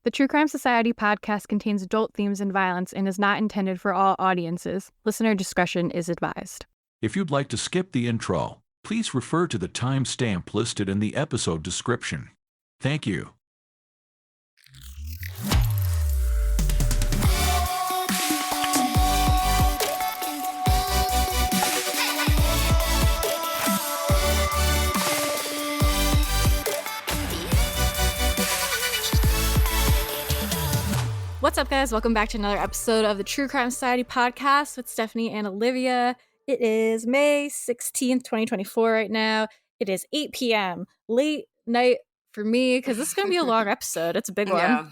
The True Crime Society podcast contains adult themes and violence and is not intended for all audiences. Listener discretion is advised. If you'd like to skip the intro, please refer to the timestamp listed in the episode description. Thank you. What's up, guys? Welcome back to another episode of the True Crime Society podcast with Stephanie and Olivia. It is May 16th, 2024 right now. It is 8 p.m. Late night for me because this is going to be a long episode. It's a big one. Yeah.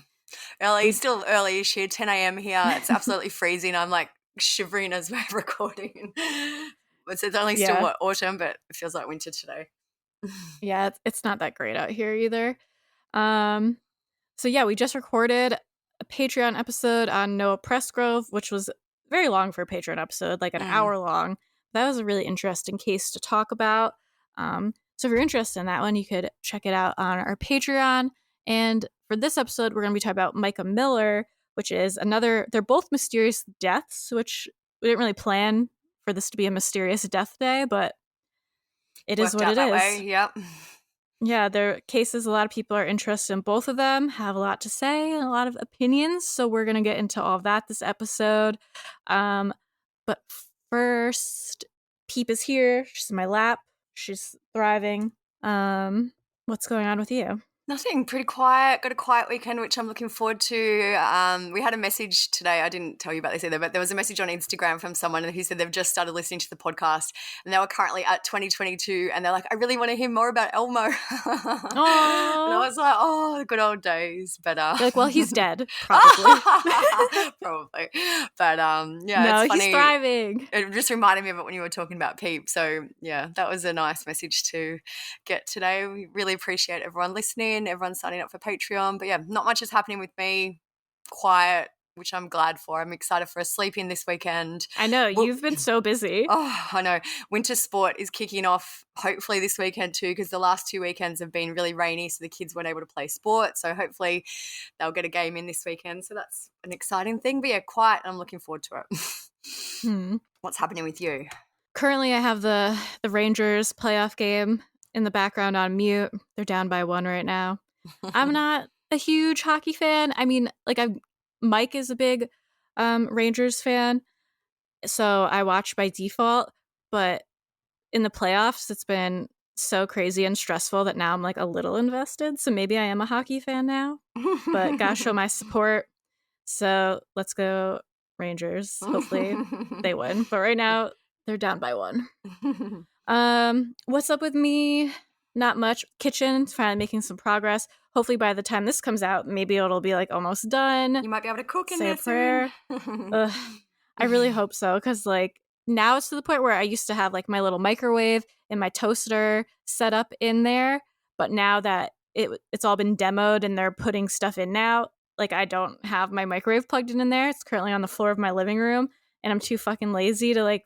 Early, still early-ish here, 10 a.m. here. It's absolutely freezing. I'm like shivering as we're recording. It's only still autumn, but it feels like winter today. Yeah, it's not that great out here either. So yeah, we just recorded a Patreon episode on Noah Pressgrove, which was very long for a Patreon episode, like an hour long. That was a really interesting case to talk about. So if you're interested in that one, you could check it out on our Patreon. And for this episode, we're going to be talking about Mica Miller, which is another, they're both mysterious deaths, which we didn't really plan for this to be a mysterious death day, but it is what it is. Way. Yep. Yeah, they're cases a lot of people are interested in. Both of them have a lot to say and a lot of opinions, so we're going to get into all of that this episode. But first, Peep is here. She's in my lap. She's thriving. What's going on with you? Nothing, pretty quiet. Got a quiet weekend, which I'm looking forward to. We had a message today. I didn't tell you about this either, but there was a message on Instagram from someone who said they've just started listening to the podcast and they were currently at 2022 and they're like, I really want to hear more about Elmo. And I was like, oh, good old days. But you're like, well, he's dead, probably. Probably. But yeah, no, it's funny. He's thriving. It just reminded me of it when you were talking about Peep. So yeah, that was a nice message to get today. We really appreciate everyone listening. Everyone's signing up for Patreon, but yeah, not much is happening with me. Quiet, which I'm glad for. I'm excited for a sleep in this weekend. I know, you've been so busy. Oh, I know. Winter sport is kicking off hopefully this weekend too, because the last 2 weekends have been really rainy, so the kids weren't able to play sport. So hopefully they'll get a game in this weekend. So that's an exciting thing. But yeah, quiet, and I'm looking forward to it. What's happening with you? Currently, I have the Rangers playoff game in the background on mute. They're down by 1 right now. I'm not a huge hockey fan. I mean, like Mike is a big Rangers fan, so I watch by default. But in the playoffs, it's been so crazy and stressful that now I'm like a little invested. So maybe I am a hockey fan now, but gotta show my support. So let's go Rangers. Hopefully they win. But right now they're down by 1. What's up with me? Not much. Kitchen, finally making some progress. Hopefully by the time this comes out, maybe it'll be like almost done. You might be able to cook in Say there a prayer. I really hope so, because like now it's to the point where I used to have like my little microwave and my toaster set up in there, but now that it's all been demoed and they're putting stuff in now, like I don't have my microwave plugged in there. It's currently on the floor of my living room, and I'm too fucking lazy to like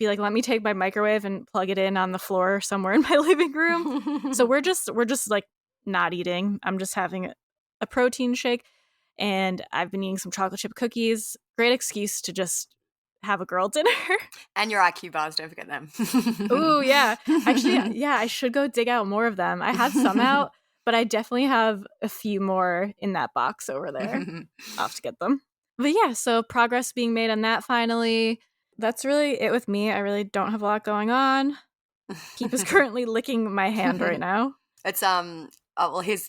be like, let me take my microwave and plug it in on the floor somewhere in my living room. So we're just like not eating. I'm just having a protein shake, and I've been eating some chocolate chip cookies. Great excuse to just have a girl dinner. And your IQ bars, don't forget them. Ooh, yeah. Actually, yeah, I should go dig out more of them. I had some out, but I definitely have a few more in that box over there. I'll have to get them. But yeah, so progress being made on that finally. That's really it with me. I really don't have a lot going on. Peep is currently licking my hand right now. It's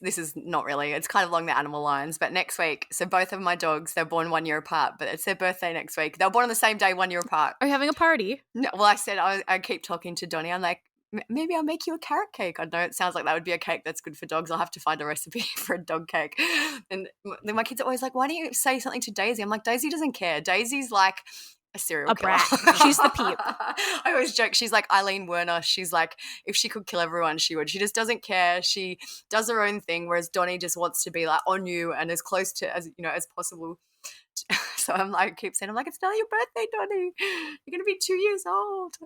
this is not really. It's kind of along the animal lines, but next week, so both of my dogs, they're born 1 year apart, but it's their birthday next week. They were born on the same day, 1 year apart. Are you having a party? No, well, I said I keep talking to Donnie. I'm like, maybe I'll make you a carrot cake. I know it sounds like that would be a cake that's good for dogs. I'll have to find a recipe for a dog cake. And then my kids are always like, why don't you say something to Daisy? I'm like, Daisy doesn't care. Daisy's like a serial killer. Brat. She's the Peep. I always joke. She's like Eileen Werner. She's like, if she could kill everyone, she would. She just doesn't care. She does her own thing, whereas Donnie just wants to be like on you and as close to as possible So I'm like, keep saying, I'm like, it's not your birthday, Donnie. You're going to be 2 years old.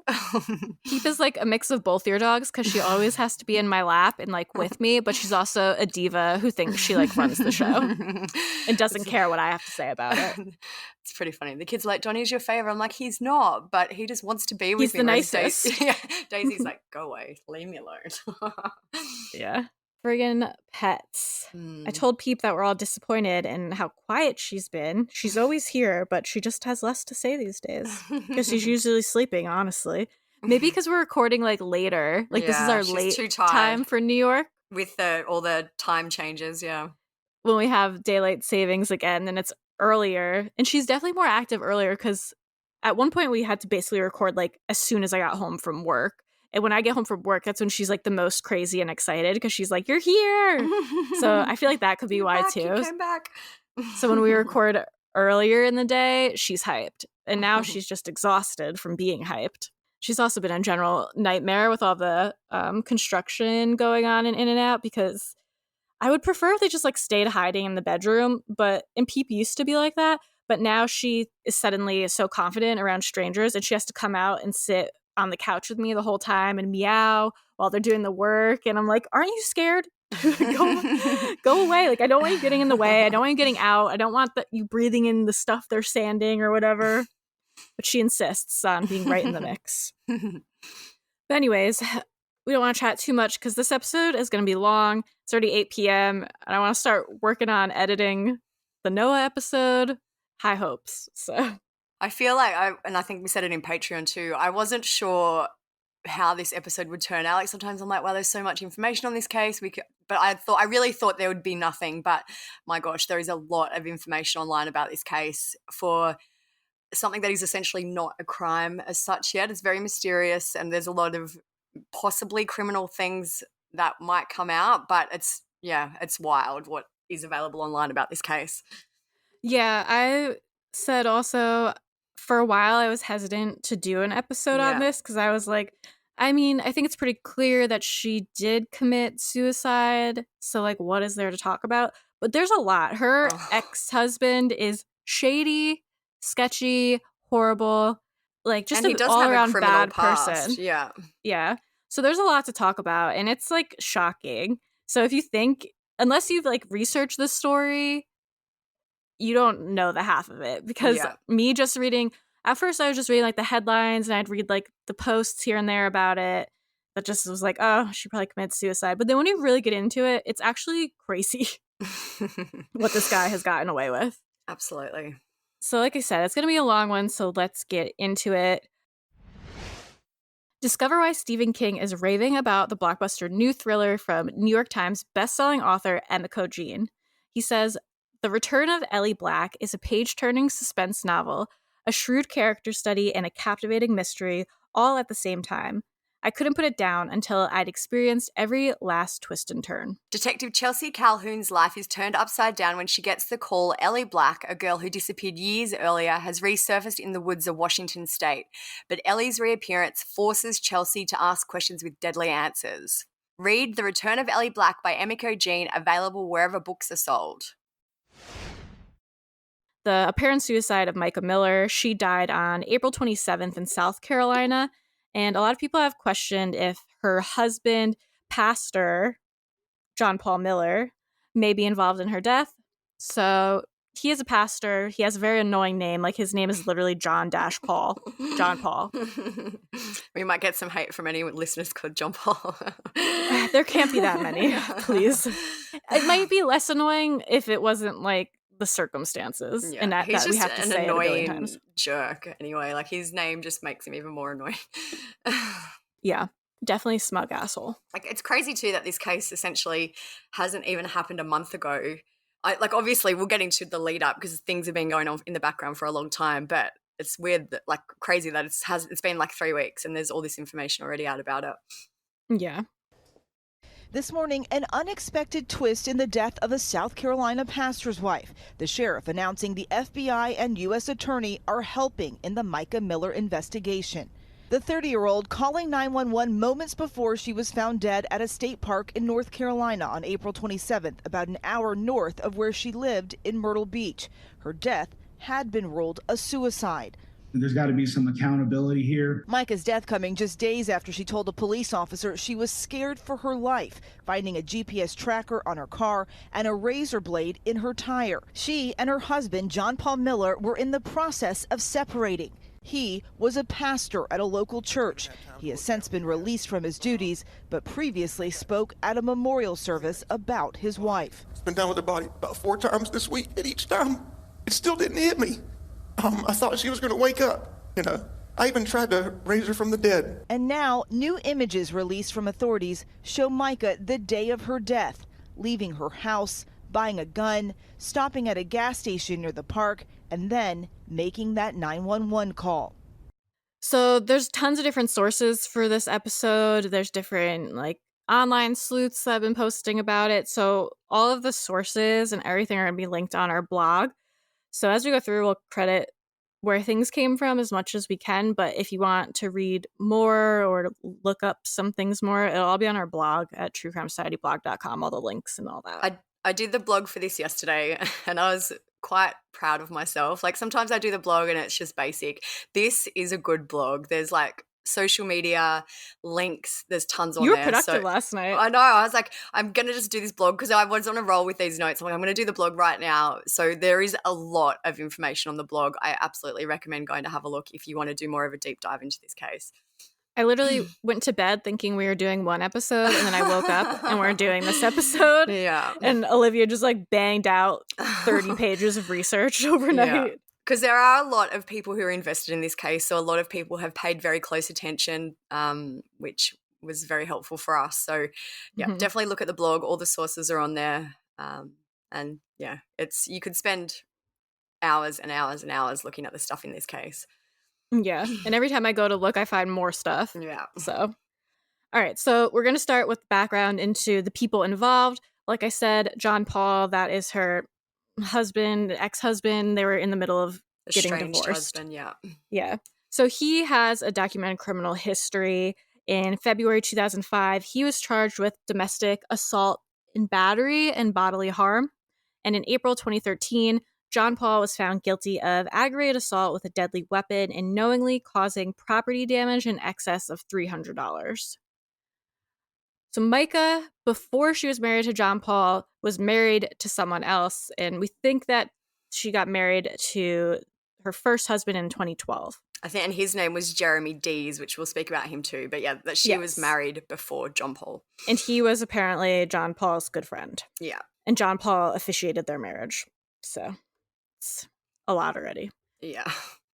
Peep is like a mix of both your dogs because she always has to be in my lap and like with me, but she's also a diva who thinks she like runs the show and doesn't care what I have to say about it. It's pretty funny. The kids are like, Donnie's your favorite. I'm like, he's not, but he just wants to be with He's me. the Whereas nicest. Daisy's like, go away, leave me alone. Yeah. Friggin' pets. I told Peep that we're all disappointed in how quiet she's been. She's always here, but she just has less to say these days. Because she's usually sleeping, honestly. Maybe because we're recording like later. Like this is our late too tired time for New York. with all the time changes. Yeah. When we have daylight savings again, then it's earlier. And she's definitely more active earlier because at one point we had to basically record like as soon as I got home from work. And when I get home from work, that's when she's like the most crazy and excited because she's like, you're here. So I feel like that could be why too. You came back. So when we record earlier in the day, she's hyped. And now she's just exhausted from being hyped. She's also been a general nightmare with all the construction going on and in and out because I would prefer if they just like stayed hiding in the bedroom. And Peep used to be like that. But now she is suddenly so confident around strangers and she has to come out and sit on the couch with me the whole time and meow while they're doing the work. And I'm like, aren't you scared? Go away. Like, I don't want you getting in the way. I don't want you getting out. I don't want you breathing in the stuff they're sanding or whatever. But she insists on being right in the mix. But anyways, we don't want to chat too much because this episode is going to be long. It's already 8 p.m. and I want to start working on editing the Noah episode. High hopes. So I feel like I think we said it in Patreon too, I wasn't sure how this episode would turn out. Like sometimes I'm like, wow, there's so much information on this case. But I really thought there would be nothing. But my gosh, there is a lot of information online about this case for something that is essentially not a crime as such yet. It's very mysterious and there's a lot of possibly criminal things that might come out. But it's wild what is available online about this case. Yeah, I said also for a while I was hesitant to do an episode on this because I was like, I mean, I think it's pretty clear that she did commit suicide. So, like, what is there to talk about? But there's a lot. Her ex-husband is shady, sketchy, horrible, like just an all-around bad person. Yeah. Yeah. So there's a lot to talk about, and it's, like, shocking. So if you think, unless you've, like, researched this story, you don't know the half of it because me just reading, at first I was just reading like the headlines and I'd read like the posts here and there about it that just was like, oh, she probably committed suicide. But then when you really get into it, it's actually crazy what this guy has gotten away with. Absolutely. So like I said, it's going to be a long one, so let's get into it. Discover why Stephen King is raving about the blockbuster new thriller from New York Times bestselling author Emiko Jean. He says, The Return of Ellie Black is a page-turning suspense novel, a shrewd character study, and a captivating mystery, all at the same time. I couldn't put it down until I'd experienced every last twist and turn. Detective Chelsea Calhoun's life is turned upside down when she gets the call Ellie Black, a girl who disappeared years earlier, has resurfaced in the woods of Washington state. But Ellie's reappearance forces Chelsea to ask questions with deadly answers. Read The Return of Ellie Black by Emiko Jean, available wherever books are sold. The apparent suicide of Mica Miller. She died on April 27th in South Carolina, and a lot of people have questioned if her husband, pastor John Paul Miller, may be involved in her death. So he is a pastor. He has a very annoying name. Like his name is literally John Paul. John Paul. We might get some hate from any listeners called John Paul. There can't be that many, please. It might be less annoying if it wasn't like the circumstances, and that we have to say it a billion times. Jerk. Anyway, like his name just makes him even more annoying. Yeah, definitely smug asshole. Like it's crazy too that this case essentially hasn't even happened a month ago. Obviously we'll get into the lead up because things have been going on in the background for a long time, but it's weird that crazy that it's been like 3 weeks and there's all this information already out about it. Yeah. This morning, an unexpected twist in the death of a South Carolina pastor's wife. The sheriff announcing the FBI and U.S. attorney are helping in the Mica Miller investigation. The 30-year-old calling 911 moments before she was found dead at a state park in North Carolina on April 27th, about an hour north of where she lived in Myrtle Beach. Her death had been ruled a suicide. There's got to be some accountability here. Mica's death coming just days after she told a police officer she was scared for her life, finding a GPS tracker on her car and a razor blade in her tire. She and her husband, John Paul Miller, were in the process of separating. He was a pastor at a local church. He has since been released from his duties, but previously spoke at a memorial service about his wife. Been down with the body about 4 times this week, and each time it still didn't hit me. I thought she was going to wake up, I even tried to raise her from the dead. And now, new images released from authorities show Mica the day of her death, leaving her house, buying a gun, stopping at a gas station near the park, and then making that 911 call. So there's tons of different sources for this episode. There's different online sleuths that have been posting about it. So all of the sources and everything are going to be linked on our blog. So as we go through, we'll credit where things came from as much as we can. But if you want to read more or look up some things more, it'll all be on our blog at truecrimesocietyblog.com, all the links and all that. I did the blog for this yesterday and I was quite proud of myself. Sometimes I do the blog and it's just basic. This is a good blog. There's social media links. There's tons on there. You were productive last night. I know. I was like, I'm going to just do this blog because I was on a roll with these notes. I'm going to do the blog right now. So there is a lot of information on the blog. I absolutely recommend going to have a look if you want to do more of a deep dive into this case. I literally went to bed thinking we were doing one episode, and then I woke up and we're doing this episode. Yeah. And Olivia just banged out 30 pages of research overnight. Yeah. Because there are a lot of people who are invested in this case. So a lot of people have paid very close attention, which was very helpful for us. So yeah, definitely look at the blog. All the sources are on there. And yeah, you could spend hours and hours and hours looking at the stuff in this case. Yeah. And every time I go to look, I find more stuff. Yeah. So, all right. So we're going to start with background into the people involved. Like I said, John Paul, that is her husband, ex-husband. They were in the middle of getting Estranged divorced. husband, yeah. Yeah. So he has a documented criminal history. In February 2005, he was charged with domestic assault and battery and bodily harm. And in April 2013, John Paul was found guilty of aggravated assault with a deadly weapon and knowingly causing property damage in excess of $300. So Mica, before she was married to John Paul, was married to someone else, and we think that she got married to her first husband in 2012. I think, and his name was Jeremy Dees, which we'll speak about him too. But yeah, that she was married before John Paul. And he was apparently John Paul's good friend. Yeah. And John Paul officiated their marriage. So it's a lot already. Yeah.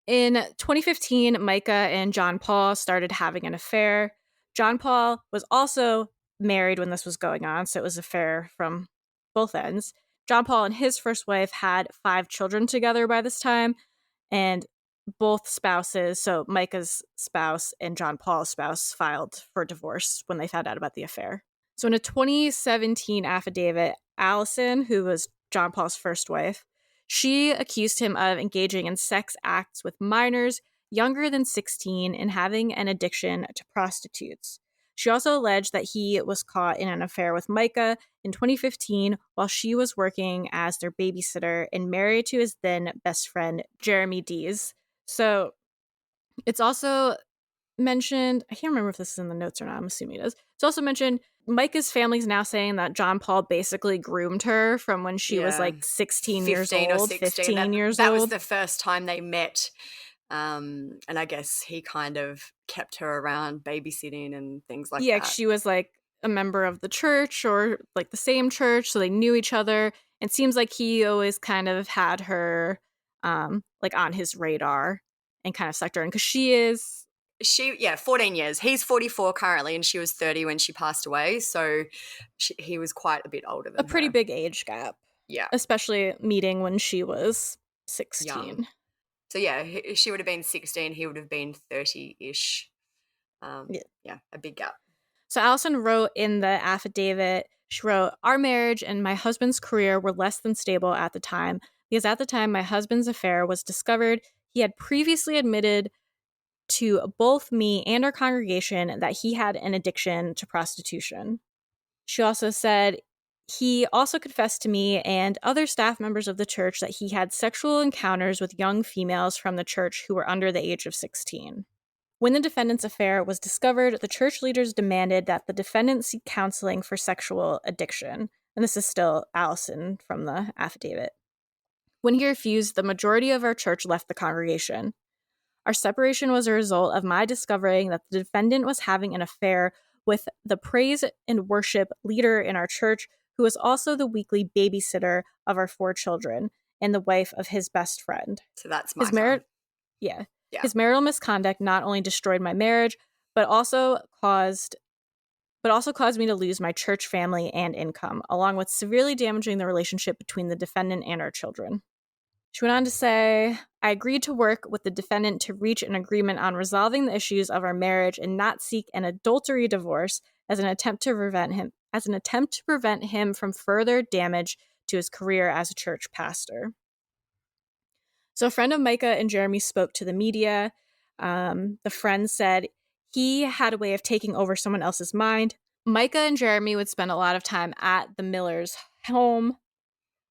In 2015, Mica and John Paul started having an affair. John Paul was also married when this was going on, so it was an affair from both ends. John Paul and his first wife had 5 children together by this time, and both spouses, so Mica's spouse and John Paul's spouse, filed for divorce when they found out about the affair. So in a 2017 affidavit, Allison, who was John Paul's first wife, she accused him of engaging in sex acts with minors younger than 16 and having an addiction to prostitutes. She also alleged that he was caught in an affair with Mica in 2015 while she was working as their babysitter and married to his then best friend, Jeremy Dees. So it's also mentioned, I can't remember if this is in the notes or not, I'm assuming it is. It's also mentioned Mica's family's now saying that John Paul basically groomed her from when she was 16 years old, 15 years old. That was the first time they met. And I guess he kind of kept her around babysitting and things like that. Yeah, she was a member of the church or the same church, so they knew each other. It seems like he always kind of had her on his radar and kind of sucked her in because she 14 years. He's 44 currently and she was 30 when she passed away. So he was quite a bit older than a pretty big age gap. Yeah. Especially meeting when she was 16. Young. So yeah, she would have been 16. He would have been 30-ish. Yeah, a big gap. So Allison wrote in the affidavit, she wrote, "Our marriage and my husband's career were less than stable at the time because at the time my husband's affair was discovered, he had previously admitted to both me and our congregation that he had an addiction to prostitution." She also said He also confessed to me and other staff members of the church that he had sexual encounters with young females from the church who were under the age of 16. When the defendant's affair was discovered, the church leaders demanded that the defendant seek counseling for sexual addiction. And this is still Allison from the affidavit. When he refused, the majority of our church left the congregation. Our separation was a result of my discovering that the defendant was having an affair with the praise and worship leader in our church, who was also the weekly babysitter of our 4 children and the wife of his best friend. So that's Mica. Yeah. His marital misconduct not only destroyed my marriage, but also caused me to lose my church family and income, along with severely damaging the relationship between the defendant and our children. She went on to say, I agreed to work with the defendant to reach an agreement on resolving the issues of our marriage and not seek an adultery divorce as an attempt to prevent him from further damage to his career as a church pastor. So a friend of Mica and Jeremy spoke to the media. The friend said he had a way of taking over someone else's mind. Mica and Jeremy would spend a lot of time at the Millers' home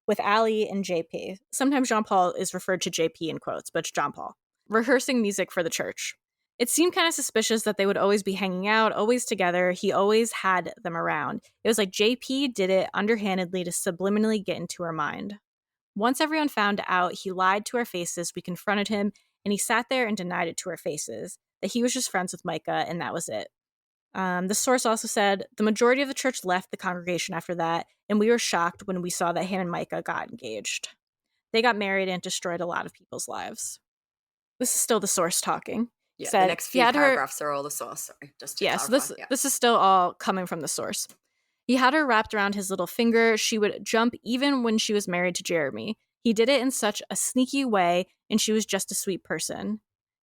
with Allie and JP. Sometimes John Paul is referred to JP in quotes, but it's John Paul, rehearsing music for the church. It seemed kind of suspicious that they would always be hanging out, always together. He always had them around. It was like JP did it underhandedly to subliminally get into her mind. Once everyone found out he lied to our faces, we confronted him, and he sat there and denied it to our faces, that he was just friends with Mica, and that was it. The source also said the majority of the church left the congregation after that, and we were shocked when we saw that him and Mica got engaged. They got married and destroyed a lot of people's lives. This is still the source talking. Yeah, Said, the next few paragraphs are all the source. Sorry, just to clarify. So this is still all coming from the source. He had her wrapped around his little finger. She would jump even when she was married to Jeremy. He did it in such a sneaky way, and she was just a sweet person.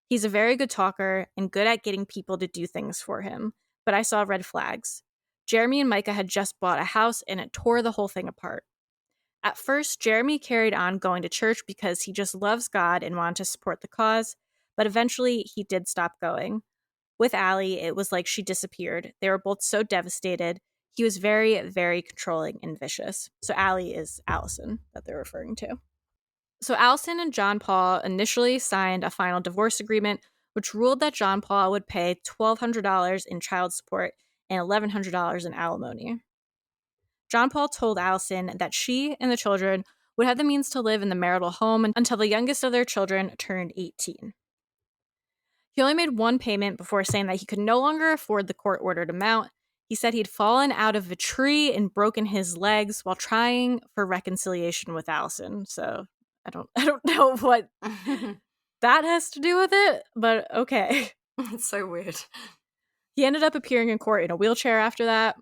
He's a very good talker and good at getting people to do things for him. But I saw red flags. Jeremy and Mica had just bought a house, and it tore the whole thing apart. At first, Jeremy carried on going to church because he just loves God and wanted to support the cause, but eventually he did stop going. With Allie, it was like she disappeared. They were both so devastated. He was very, very controlling and vicious. So Allie is Allison that they're referring to. So Allison and John Paul initially signed a final divorce agreement, which ruled that John Paul would pay $1,200 in child support and $1,100 in alimony. John Paul told Allison that she and the children would have the means to live in the marital home until the youngest of their children turned 18. He only made one payment before saying that he could no longer afford the court-ordered amount. He said he'd fallen out of a tree and broken his legs while trying for reconciliation with Allison. So I don't know what that has to do with it, but okay. It's so weird. He ended up appearing in court in a wheelchair after that.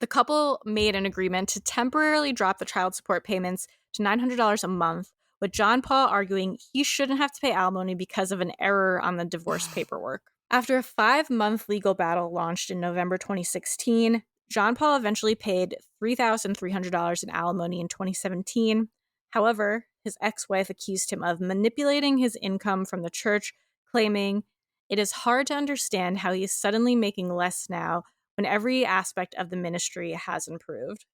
The couple made an agreement to temporarily drop the child support payments to $900 a month, with John Paul arguing he shouldn't have to pay alimony because of an error on the divorce paperwork. After a 5-month legal battle launched in November 2016, John Paul eventually paid $3,300 in alimony in 2017. However, his ex-wife accused him of manipulating his income from the church, claiming, "It is hard to understand how he is suddenly making less now when every aspect of the ministry has improved."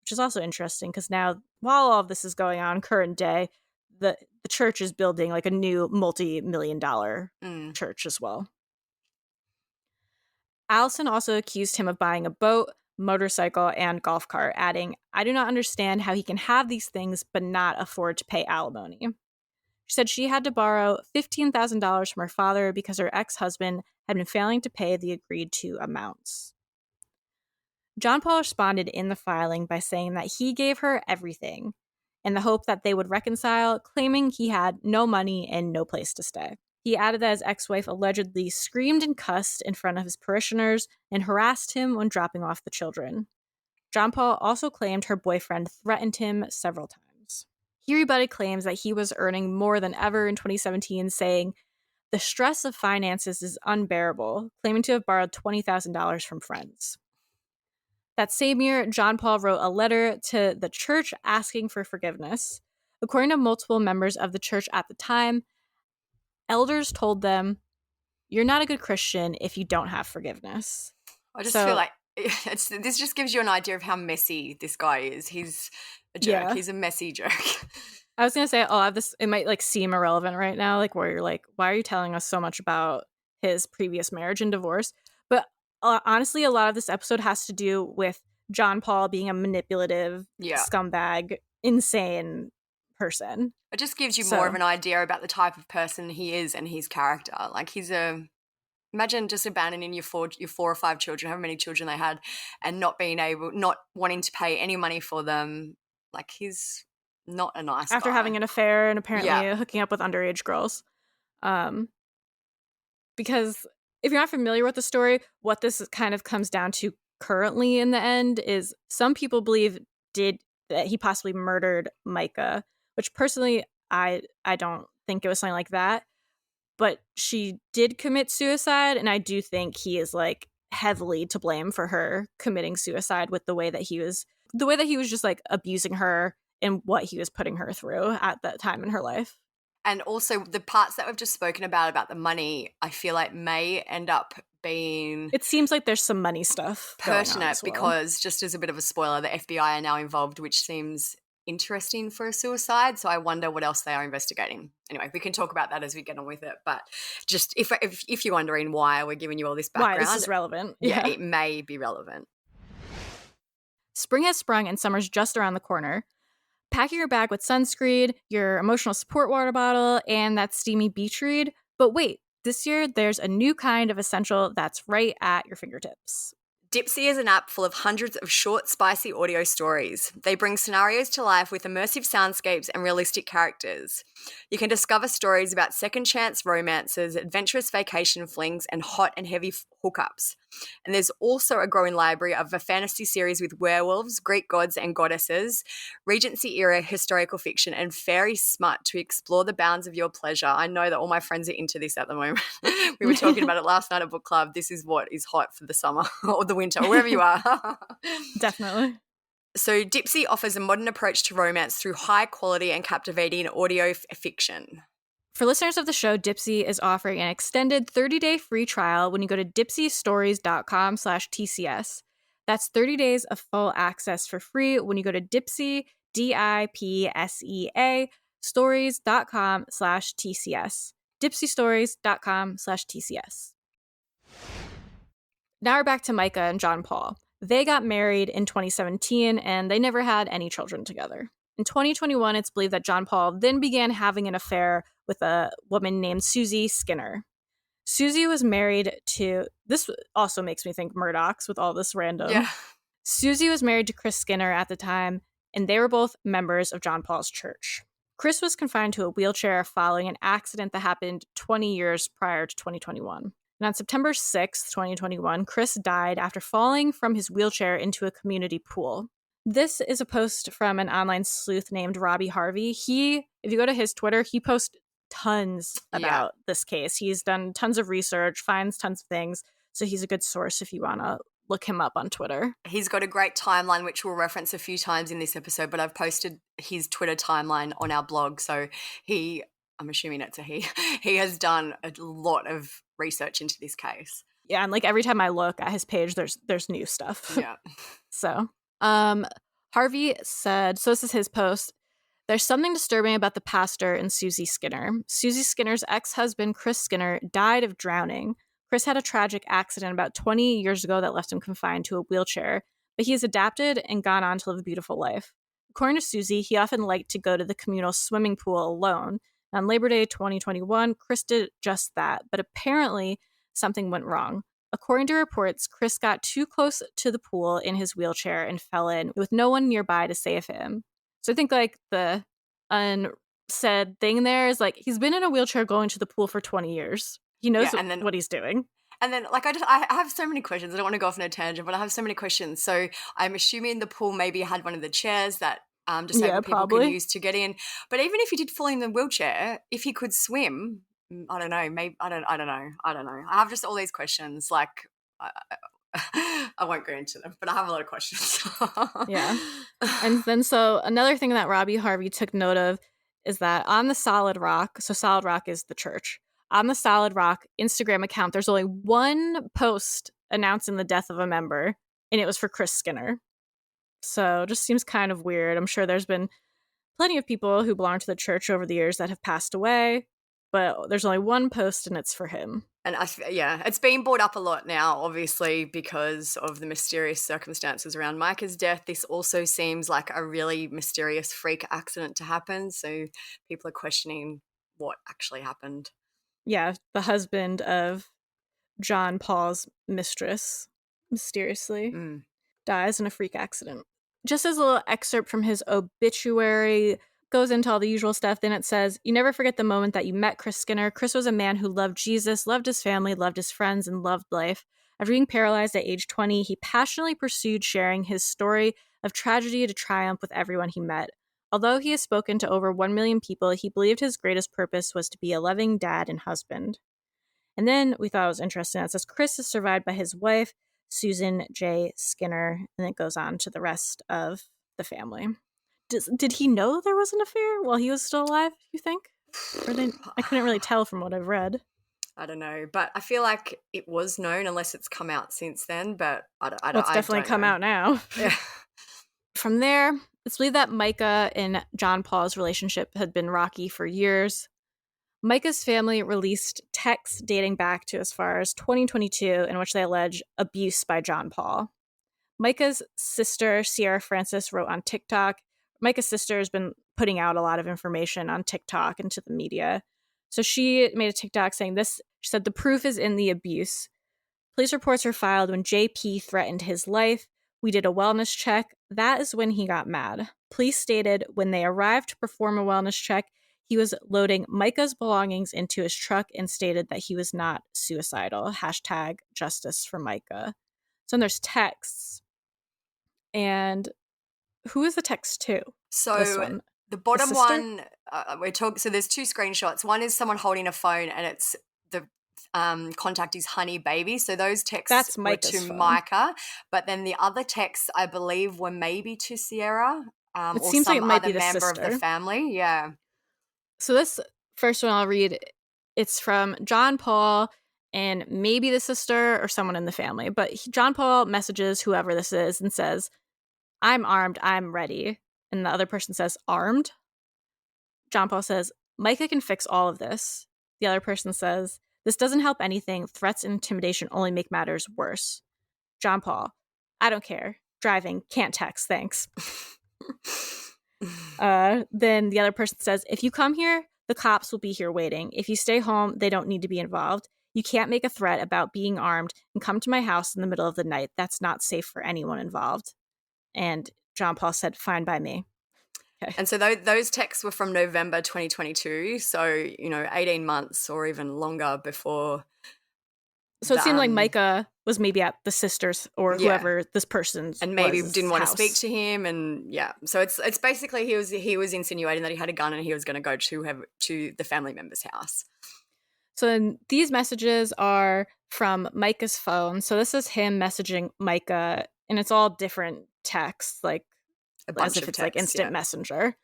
Which is also interesting because now, while all of this is going on, current day, the church is building like a new multi-million-dollar church as well. Allison also accused him of buying a boat, motorcycle, and golf cart, adding, "I do not understand how he can have these things but not afford to pay alimony." She said she had to borrow $15,000 from her father because her ex-husband had been failing to pay the agreed-to amounts. John Paul responded in the filing by saying that he gave her everything in the hope that they would reconcile, claiming he had no money and no place to stay. He added that his ex-wife allegedly screamed and cussed in front of his parishioners and harassed him when dropping off the children. John Paul also claimed her boyfriend threatened him several times. He rebutted claims that he was earning more than ever in 2017, saying, "The stress of finances is unbearable," claiming to have borrowed $20,000 from friends. That same year, John Paul wrote a letter to the church asking for forgiveness. According to multiple members of the church at the time, elders told them, "You're not a good Christian if you don't have forgiveness." I just feel like this just gives you an idea of how messy this guy is. He's a jerk. Yeah. He's a messy jerk. I was going to say, I have this, it might like seem irrelevant right now, like where you're like, why are you telling us so much about his previous marriage and divorce? But honestly, a lot of this episode has to do with John Paul being a manipulative, scumbag, insane person. It just gives you more of an idea about the type of person he is and his character. Like imagine just abandoning your four or five children, however many children they had, and not wanting to pay any money for them. Like, he's not a nice guy. After having an affair and apparently hooking up with underage girls. Because if you're not familiar with the story, what this kind of comes down to currently in the end is some people believe that he possibly murdered Mica, which personally I don't think it was something like that. But she did commit suicide, and I do think he is like heavily to blame for her committing suicide with the way that he was just like abusing her and what he was putting her through at that time in her life. And also the parts that we've just spoken about the money, I feel like may end up being... It seems like there's some money stuff pertinent because, just as a bit of a spoiler, the FBI are now involved, which seems interesting for a suicide. So I wonder what else they are investigating. Anyway, we can talk about that as we get on with it. But just if you're wondering why we're giving you all this background... Why this is relevant. Yeah, it may be relevant. Spring has sprung and summer's just around the corner. Packing your bag with sunscreen, your emotional support water bottle, and that steamy beach read. But wait, this year there's a new kind of essential that's right at your fingertips. Dipsea is an app full of hundreds of short, spicy audio stories. They bring scenarios to life with immersive soundscapes and realistic characters. You can discover stories about second chance romances, adventurous vacation flings, and hot and heavy hookups. And there's also a growing library of a fantasy series with werewolves, Greek gods and goddesses, Regency-era historical fiction, and fairy smut to explore the bounds of your pleasure. I know that all my friends are into this at the moment. We were talking about it last night at book club. This is what is hot for the summer or the winter, or wherever you are. Definitely. So Dipsea offers a modern approach to romance through high quality and captivating audio fiction. For listeners of the show, Dipsea is offering an extended 30-day free trial when you go to dipseastories.com/TCS. That's 30 days of full access for free when you go to Dipsea, DIPSEA, stories.com/TCS. dipseastories.com/TCS. Now we're back to Mica and John Paul. They got married in 2017 and they never had any children together. In 2021, it's believed that John Paul then began having an affair with a woman named Susie Skinner. Susie was married to, this also makes me think Murdoch's with all this random. Yeah. Susie was married to Chris Skinner at the time, and they were both members of John Paul's church. Chris was confined to a wheelchair following an accident that happened 20 years prior to 2021. And on September 6th, 2021, Chris died after falling from his wheelchair into a community pool. This is a post from an online sleuth named Robbie Harvey. If you go to his Twitter, he posts tons about this case. He's done tons of research, finds tons of things. So he's a good source if you want to look him up on Twitter. He's got a great timeline, which we'll reference a few times in this episode, but I've posted his Twitter timeline on our blog. So I'm assuming it's a he has done a lot of research into this case. Yeah, and like every time I look at his page, there's new stuff. Yeah. So, Harvey said, so this is his post, there's something disturbing about the pastor and Susie Skinner. Susie Skinner's ex-husband, Chris Skinner, died of drowning. Chris had a tragic accident about 20 years ago that left him confined to a wheelchair, but he has adapted and gone on to live a beautiful life. According to Susie, he often liked to go to the communal swimming pool alone. On Labor Day 2021, Chris did just that, but apparently something went wrong. According to reports, Chris got too close to the pool in his wheelchair and fell in with no one nearby to save him. So I think like the unsaid thing there is like he's been in a wheelchair going to the pool for 20 years. He knows what he's doing. And then like I have so many questions. I don't want to go off on a tangent, but I have so many questions. So I'm assuming the pool maybe had one of the chairs that disabled people could use to get in. But even if he did fall in the wheelchair, if he could swim, I don't know. Maybe I don't know. I have just all these questions. Like I won't go into them, but I have a lot of questions. Yeah. And then so another thing that Robbie Harvey took note of is that on the Solid Rock, so Solid Rock is the church, on the Solid Rock Instagram account, there's only one post announcing the death of a member, and it was for Chris Skinner. So just seems kind of weird. I'm sure there's been plenty of people who belong to the church over the years that have passed away, but there's only one post and it's for him. And it's been brought up a lot now, obviously, because of the mysterious circumstances around Mica's death. This also seems like a really mysterious freak accident to happen. So people are questioning what actually happened. Yeah, the husband of John Paul's mistress mysteriously dies in a freak accident. Just as a little excerpt from his obituary, goes into all the usual stuff. Then it says, "You never forget the moment that you met Chris Skinner. Chris was a man who loved Jesus, loved his family, loved his friends, and loved life. After being paralyzed at age 20, he passionately pursued sharing his story of tragedy to triumph with everyone he met. Although he has spoken to over 1 million people, he believed his greatest purpose was to be a loving dad and husband." And then we thought it was interesting. It says, "Chris is survived by his wife, Susan J. Skinner," and it goes on to the rest of the family. Did he know there was an affair while he was still alive, you think? I couldn't really tell from what I've read. I don't know, but I feel like it was known unless it's come out since then, but I don't It's definitely come out now. Yeah. From there, it's believed that Mica and John Paul's relationship had been rocky for years. Mica's family released texts dating back to as far as 2022 in which they allege abuse by John Paul. Mica's sister, Sierra Francis, wrote on TikTok. Mica's sister has been putting out a lot of information on TikTok into the media. So she made a TikTok saying this. She said, "The proof is in the abuse. Police reports were filed when JP threatened his life. We did a wellness check. That is when he got mad. Police stated when they arrived to perform a wellness check, he was loading Mica's belongings into his truck and stated that he was not suicidal. Hashtag justice for Mica." So then there's texts. And who is the text to? This So one. the bottom The sister? one, so there's two screenshots. One is someone holding a phone and it's the contact is Honey Baby. So those texts That's were Mica's to phone. Mica, but then the other texts I believe were maybe to Sierra It or seems like some it might other be the member of the sister. family. Yeah. So this first one I'll read, it's from John Paul and maybe the sister or someone in the family. But John Paul messages whoever this is and says, "I'm armed, I'm ready." And the other person says, "Armed?" John Paul says, "Mica can fix all of this." The other person says, "This doesn't help anything. Threats and intimidation only make matters worse." John Paul, "I don't care. Driving, can't text, thanks." Then the other person says, "If you come here, the cops will be here waiting. If you stay home, they don't need to be involved. You can't make a threat about being armed and come to my house in the middle of the night. That's not safe for anyone involved." And John Paul said, "Fine by me." Okay. And so those texts were from November 2022. So, 18 months or even longer before. So it seemed like Mica was maybe at the sister's or whoever this person's and maybe was didn't want to house. speak to him, and so it's basically he was insinuating that he had a gun and he was going to go to the family member's house. So then these messages are from Mica's phone. So this is him messaging Mica, and it's all different texts, like as if it's like instant messenger.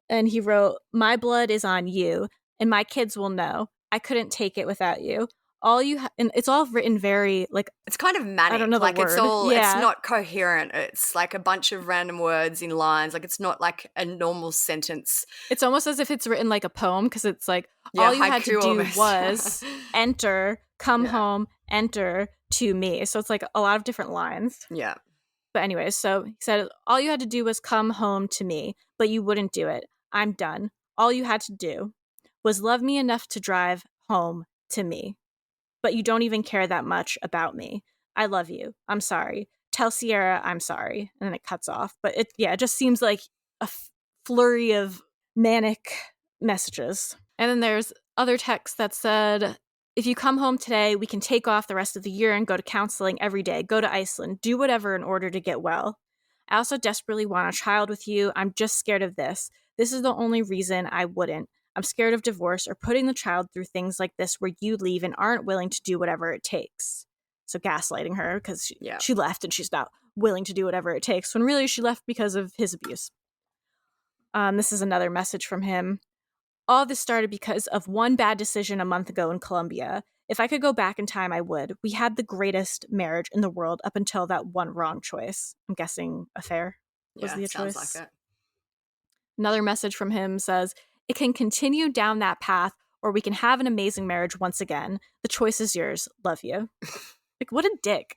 And he wrote, "My blood is on you, and my kids will know. I couldn't take it without you. All you and it's all written very like it's kind of manic. I don't know the like word. It's all yeah. It's not coherent. It's like a bunch of random words in lines. Like it's not like a normal sentence. It's almost as if it's written like a poem because it's like all you had to do almost. was enter, come home, enter to me. So it's like a lot of different lines. Yeah. But anyways, so he said, all you had to do was come home to me, but you wouldn't do it. I'm done. All you had to do was love me enough to drive home to me. But you don't even care that much about me. I love you. I'm sorry. Tell Sierra I'm sorry. And then it cuts off. But it just seems like a flurry of manic messages. And then there's other texts that said, if you come home today, we can take off the rest of the year and go to counseling every day, go to Iceland, do whatever in order to get well. I also desperately want a child with you. I'm just scared of this. This is the only reason I wouldn't. I'm scared of divorce or putting the child through things like this where you leave and aren't willing to do whatever it takes. So gaslighting her because she left and she's not willing to do whatever it takes when really she left because of his abuse. This is another message from him. All this started because of one bad decision a month ago in Colombia. If I could go back in time, I would. We had the greatest marriage in the world up until that one wrong choice. I'm guessing affair was the sounds choice. like it. Another message from him says, it can continue down that path, or we can have an amazing marriage once again. The choice is yours. Love you. Like, what a dick.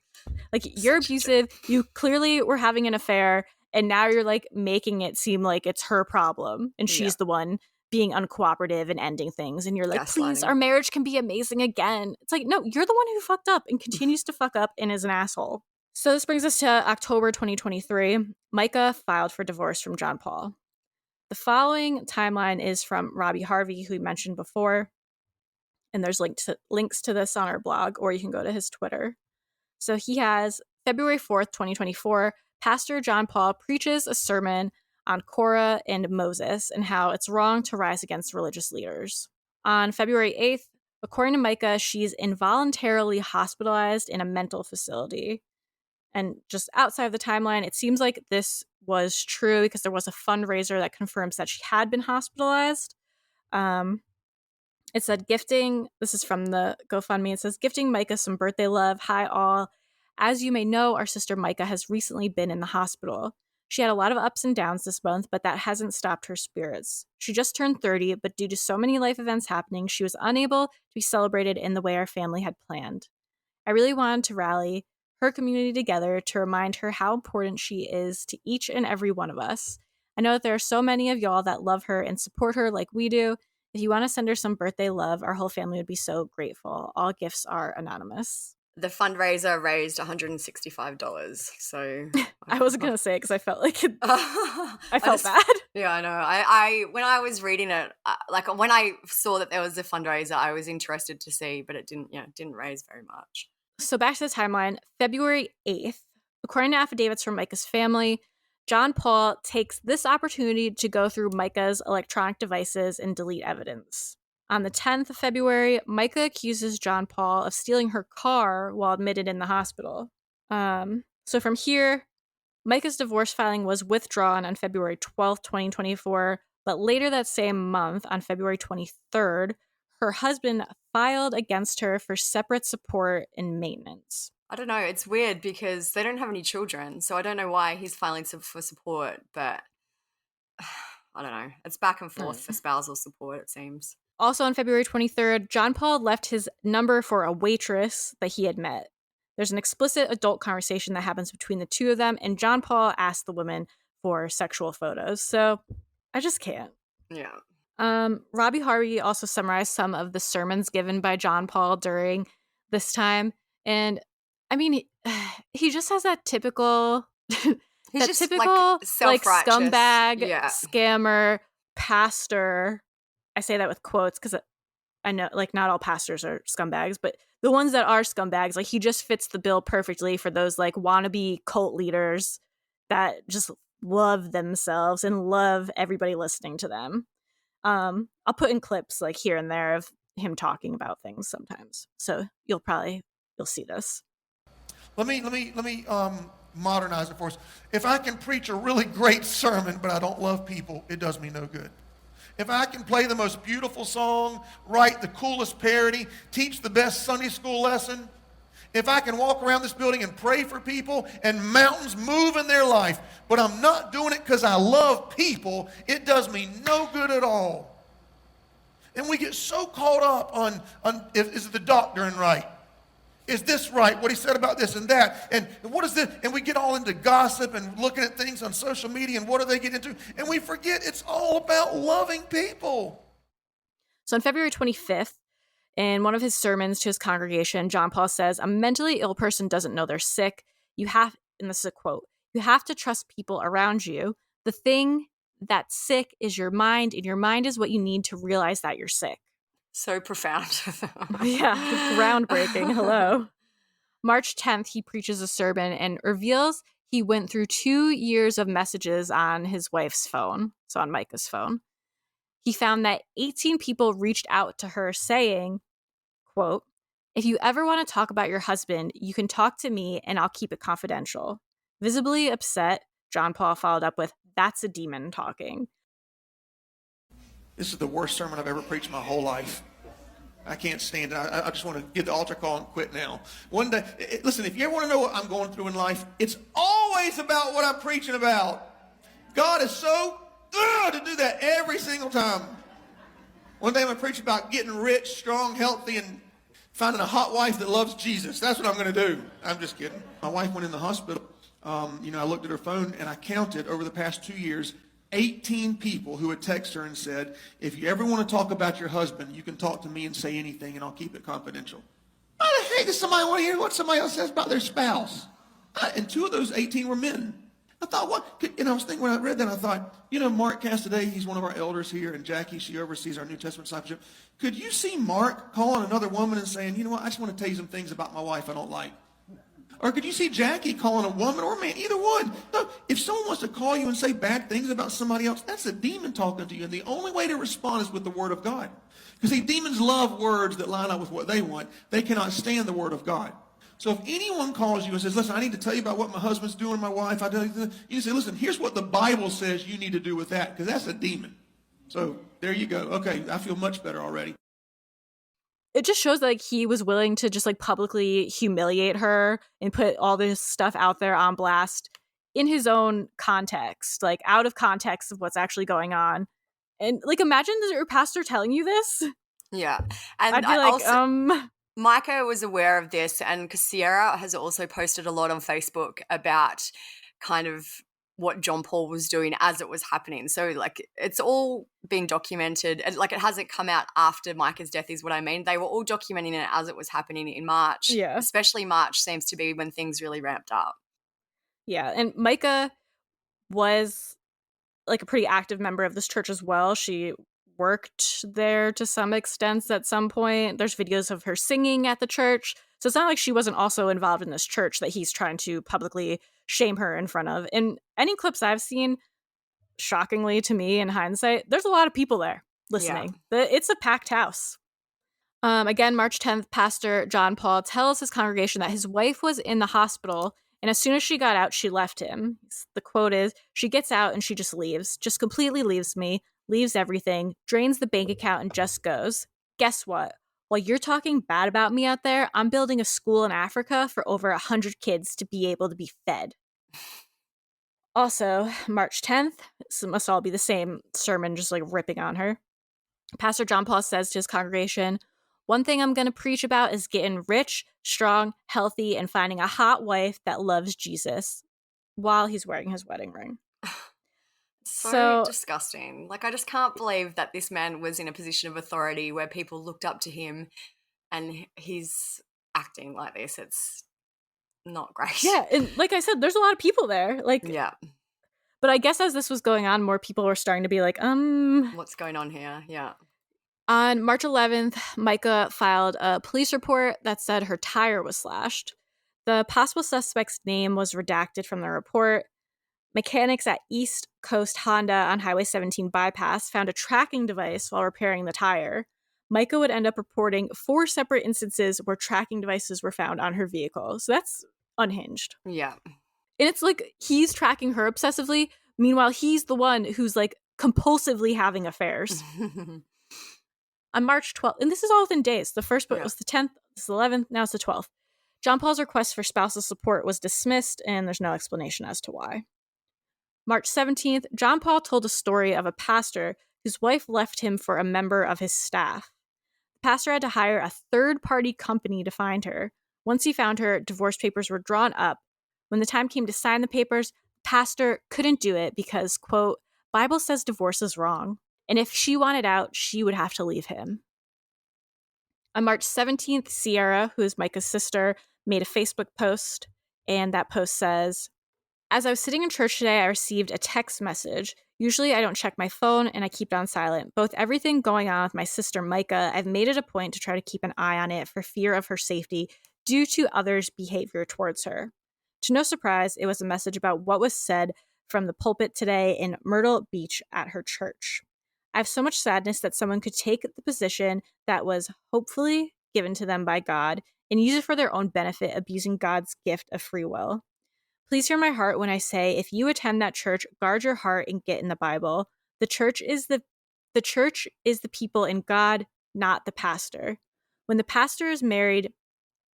Like, you're abusive. You clearly were having an affair, and now you're, like, making it seem like it's her problem, and she's the one being uncooperative and ending things. And you're like, please, our marriage can be amazing again. It's like, no, you're the one who fucked up and continues to fuck up and is an asshole. So this brings us to October 2023. Mica filed for divorce from John Paul. The following timeline is from Robbie Harvey, who we mentioned before. And there's links to this on our blog, or you can go to his Twitter. So he has February 4th, 2024, Pastor John Paul preaches a sermon on Korah and Moses and how it's wrong to rise against religious leaders. On February 8th, according to Mica, she's involuntarily hospitalized in a mental facility. And just outside of the timeline, it seems like this was true because there was a fundraiser that confirms that she had been hospitalized. It said gifting, this is from the GoFundMe, it says gifting Mica some birthday love. Hi all. As you may know, our sister Mica has recently been in the hospital. She had a lot of ups and downs this month, but that hasn't stopped her spirits. She just turned 30, but due to so many life events happening, she was unable to be celebrated in the way our family had planned. I really wanted to rally her community together to remind her how important she is to each and every one of us. I know that there are so many of y'all that love her and support her like we do. If you want to send her some birthday love, our whole family would be so grateful. All gifts are anonymous. The fundraiser raised $165. So I wasn't going to say it because I felt like I felt bad. Yeah, I know. I when I was reading it, like when I saw that there was a fundraiser, I was interested to see, but it didn't raise very much. So back to the timeline, February 8th, according to affidavits from Mica's family, John Paul takes this opportunity to go through Mica's electronic devices and delete evidence. On the 10th of February, Mica accuses John Paul of stealing her car while admitted in the hospital. So from here, Mica's divorce filing was withdrawn on February 12th, 2024, but later that same month, on February 23rd, her husband filed against her for separate support and maintenance. I don't know. It's weird because they don't have any children, so I don't know why he's filing for support, but I don't know. It's back and forth for spousal support, it seems. Also on February 23rd, John Paul left his number for a waitress that he had met. There's an explicit adult conversation that happens between the two of them, and John Paul asked the woman for sexual photos. So I just can't. Yeah. Robbie Harvey also summarized some of the sermons given by John Paul during this time. And I mean, he just has that typical, He's just like scumbag, scammer, pastor. I say that with quotes because I know, like, not all pastors are scumbags, but the ones that are scumbags, like, he just fits the bill perfectly for those, like, wannabe cult leaders that just love themselves and love everybody listening to them. I'll put in clips, like, here and there of him talking about things sometimes. So you'll see this. Let me modernize it for us. If I can preach a really great sermon, but I don't love people, it does me no good. If I can play the most beautiful song, write the coolest parody, teach the best Sunday school lesson, if I can walk around this building and pray for people and mountains move in their life, but I'm not doing it because I love people, it does me no good at all. And we get so caught up on is the doctrine right? Is this right? What he said about this and that? And what is this? And we get all into gossip and looking at things on social media and what do they get into? And we forget it's all about loving people. So on February 25th, in one of his sermons to his congregation, John Paul says, a mentally ill person doesn't know they're sick. And this is a quote, you have to trust people around you. The thing that's sick is your mind, and your mind is what you need to realize that you're sick. So profound. Yeah, groundbreaking. Hello. March 10th, he preaches a sermon and reveals he went through 2 years of messages on his wife's phone, so on Mica's phone. He found that 18 people reached out to her saying, quote, if you ever want to talk about your husband, you can talk to me and I'll keep it confidential. Visibly upset, John Paul followed up with, that's a demon talking. This is the worst sermon I've ever preached my whole life. I can't stand it. I just want to give the altar call and quit now. One day, listen, if you ever want to know what I'm going through in life, it's always about what I'm preaching about. God is so good to do that every single time. One day I'm going to preach about getting rich, strong, healthy, and finding a hot wife that loves Jesus. That's what I'm going to do. I'm just kidding. My wife went in the hospital. I looked at her phone and I counted over the past 2 years, 18 people who had texted her and said, if you ever want to talk about your husband, you can talk to me and say anything and I'll keep it confidential. Why the heck does somebody want to hear what somebody else says about their spouse? And 2 of those 18 were men. I thought, what? And I was thinking when I read that, I thought, Mark Cassidy, he's one of our elders here, and Jackie, she oversees our New Testament discipleship. Could you see Mark calling another woman and saying, you know what, I just want to tell you some things about my wife I don't like? Or could you see Jackie calling a woman or a man, either one? No, if someone wants to call you and say bad things about somebody else, that's a demon talking to you. And the only way to respond is with the word of God. Because see, demons love words that line up with what they want. They cannot stand the word of God. So if anyone calls you and says, listen, I need to tell you about what my husband's doing, my wife, you say, listen, here's what the Bible says you need to do with that, because that's a demon. So there you go. Okay, I feel much better already. It just shows that he was willing to just publicly humiliate her and put all this stuff out there on blast in his own context, out of context of what's actually going on. And imagine your pastor telling you this. Yeah. And I'd be also, Mica was aware of this, and because Sierra has also posted a lot on Facebook about kind of what John Paul was doing as it was happening. So it's all being documented. It hasn't come out after Mica's death is what I mean. They were all documenting it as it was happening in March. Yeah. Especially March seems to be when things really ramped up. Yeah. And Mica was a pretty active member of this church as well. She worked there to some extent at some point. There's videos of her singing at the church. So it's not like she wasn't also involved in this church that he's trying to publicly shame her in front of. In any clips I've seen, shockingly to me in hindsight, there's a lot of people there listening. Yeah. It's a packed house. Again, March 10th, Pastor John Paul tells his congregation that his wife was in the hospital, and as soon as she got out, she left him. The quote is, she gets out and she just leaves, just completely leaves me, leaves everything, drains the bank account, and just goes. Guess what? While you're talking bad about me out there, I'm building a school in Africa for over 100 kids to be able to be fed. Also, March 10th, this must all be the same sermon, just ripping on her. Pastor John Paul says to his congregation, one thing I'm going to preach about is getting rich, strong, healthy, and finding a hot wife that loves Jesus while he's wearing his wedding ring. So disgusting. I just can't believe that this man was in a position of authority where people looked up to him and he's acting like this. It's not great. Yeah, and like I said, there's a lot of people there. Yeah. But I guess as this was going on, more people were starting to be what's going on here? Yeah. On March 11th, Mica filed a police report that said her tire was slashed. The possible suspect's name was redacted from the report. Mechanics at East Coast Honda on Highway 17 bypass found a tracking device while repairing the tire. Mica would end up reporting 4 separate instances where tracking devices were found on her vehicle. So that's unhinged. Yeah. And it's he's tracking her obsessively. Meanwhile, he's the one who's compulsively having affairs. On March 12th, and this is all within days. The first book was the 10th, this is the 11th, now it's the 12th. John Paul's request for spousal support was dismissed, and there's no explanation as to why. March 17th, John Paul told a story of a pastor whose wife left him for a member of his staff. The pastor had to hire a third-party company to find her. Once he found her, divorce papers were drawn up. When the time came to sign the papers, the pastor couldn't do it because, quote, Bible says divorce is wrong, and if she wanted out, she would have to leave him. On March 17th, Sierra, who is Mica's sister, made a Facebook post, and that post says, as I was sitting in church today, I received a text message. Usually I don't check my phone and I keep it on silent. Both everything going on with my sister Mica, I've made it a point to try to keep an eye on it for fear of her safety due to others' behavior towards her. To no surprise, it was a message about what was said from the pulpit today in Myrtle Beach at her church. I have so much sadness that someone could take the position that was hopefully given to them by God and use it for their own benefit, abusing God's gift of free will. Please hear my heart when I say, if you attend that church, guard your heart and get in the Bible. The church is the people in God, not the pastor. When the pastor is married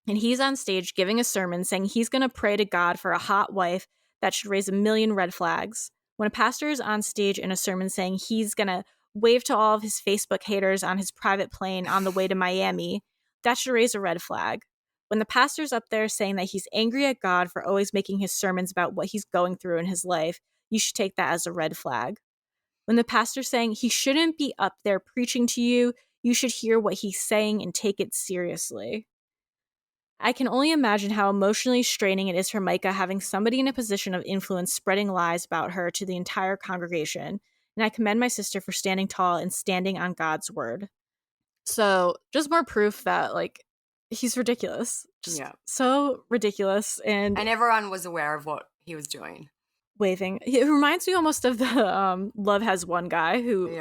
and he's on stage giving a sermon saying he's going to pray to God for a hot wife, that should raise a million red flags. When a pastor is on stage in a sermon saying he's going to wave to all of his Facebook haters on his private plane on the way to Miami, that should raise a red flag. When the pastor's up there saying that he's angry at God for always making his sermons about what he's going through in his life, you should take that as a red flag. When the pastor's saying he shouldn't be up there preaching to you, you should hear what he's saying and take it seriously. I can only imagine how emotionally straining it is for Mica having somebody in a position of influence spreading lies about her to the entire congregation, and I commend my sister for standing tall and standing on God's word. So, just more proof that, like, he's ridiculous. Just so ridiculous. And everyone was aware of what he was doing. Waving. It reminds me almost of the Love Has Won guy who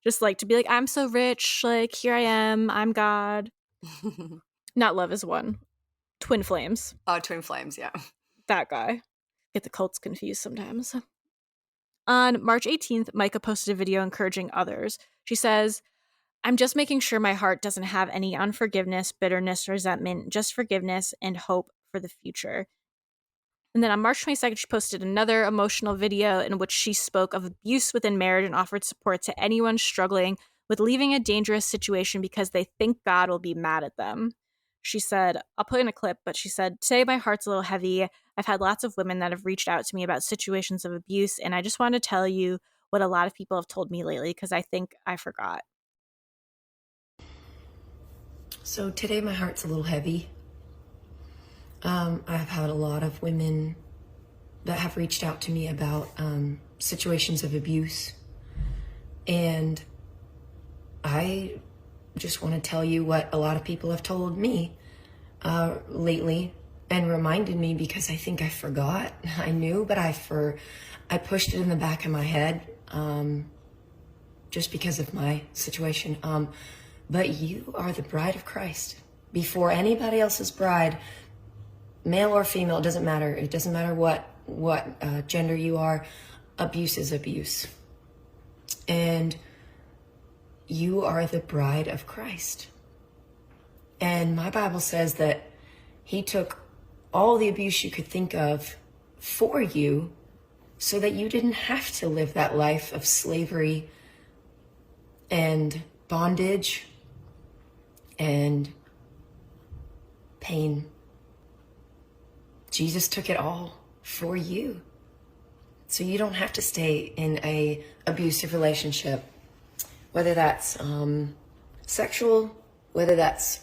just like to be like, I'm so rich, like, here I am, I'm God. Not Love Has Won. Twin Flames. Oh, Twin Flames, yeah. That guy. Get the cults confused sometimes. On March 18th, Mica posted a video encouraging others. She says, I'm just making sure my heart doesn't have any unforgiveness, bitterness, resentment, just forgiveness and hope for the future. And then on March 22nd, she posted another emotional video in which she spoke of abuse within marriage and offered support to anyone struggling with leaving a dangerous situation because they think God will be mad at them. She said, I'll put in a clip, but she said, today my heart's a little heavy. I've had lots of women that have reached out to me about situations of abuse, and I just want to tell you what a lot of people have told me lately because I think I forgot. So today my heart's a little heavy. I've had a lot of women that have reached out to me about situations of abuse. And I just want to tell you what a lot of people have told me lately and reminded me because I think I forgot. I knew, but I pushed it in the back of my head just because of my situation. But you are the bride of Christ. Before anybody else's bride, male or female, it doesn't matter. It doesn't matter what gender you are. Abuse is abuse. And you are the bride of Christ. And my Bible says that he took all the abuse you could think of for you so that you didn't have to live that life of slavery and bondage and pain. Jesus took it all for you. So you don't have to stay in a abusive relationship, whether that's sexual, whether that's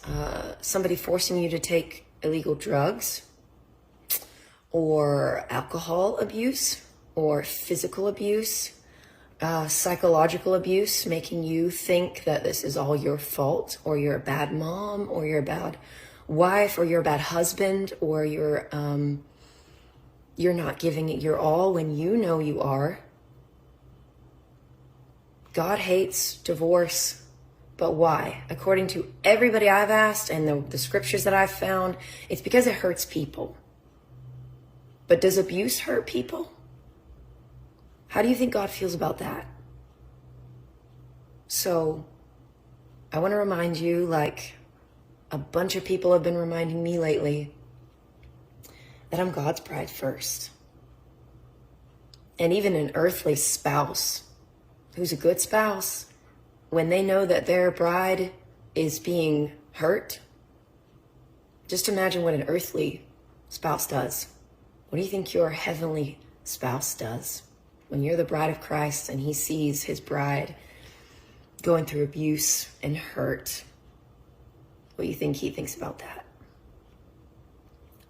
somebody forcing you to take illegal drugs or alcohol abuse or physical abuse, psychological abuse, making you think that this is all your fault, or you're a bad mom, or you're a bad wife, or you're a bad husband, or you're not giving it your all when you know you are. God hates divorce, but why? According to everybody I've asked and the scriptures that I've found, it's because it hurts people. But does abuse hurt people? How do you think God feels about that? So, I want to remind you, like a bunch of people have been reminding me lately, that I'm God's bride first. And even an earthly spouse who's a good spouse, when they know that their bride is being hurt, just imagine what an earthly spouse does. What do you think your heavenly spouse does? When you're the bride of Christ and he sees his bride going through abuse and hurt, what do you think he thinks about that?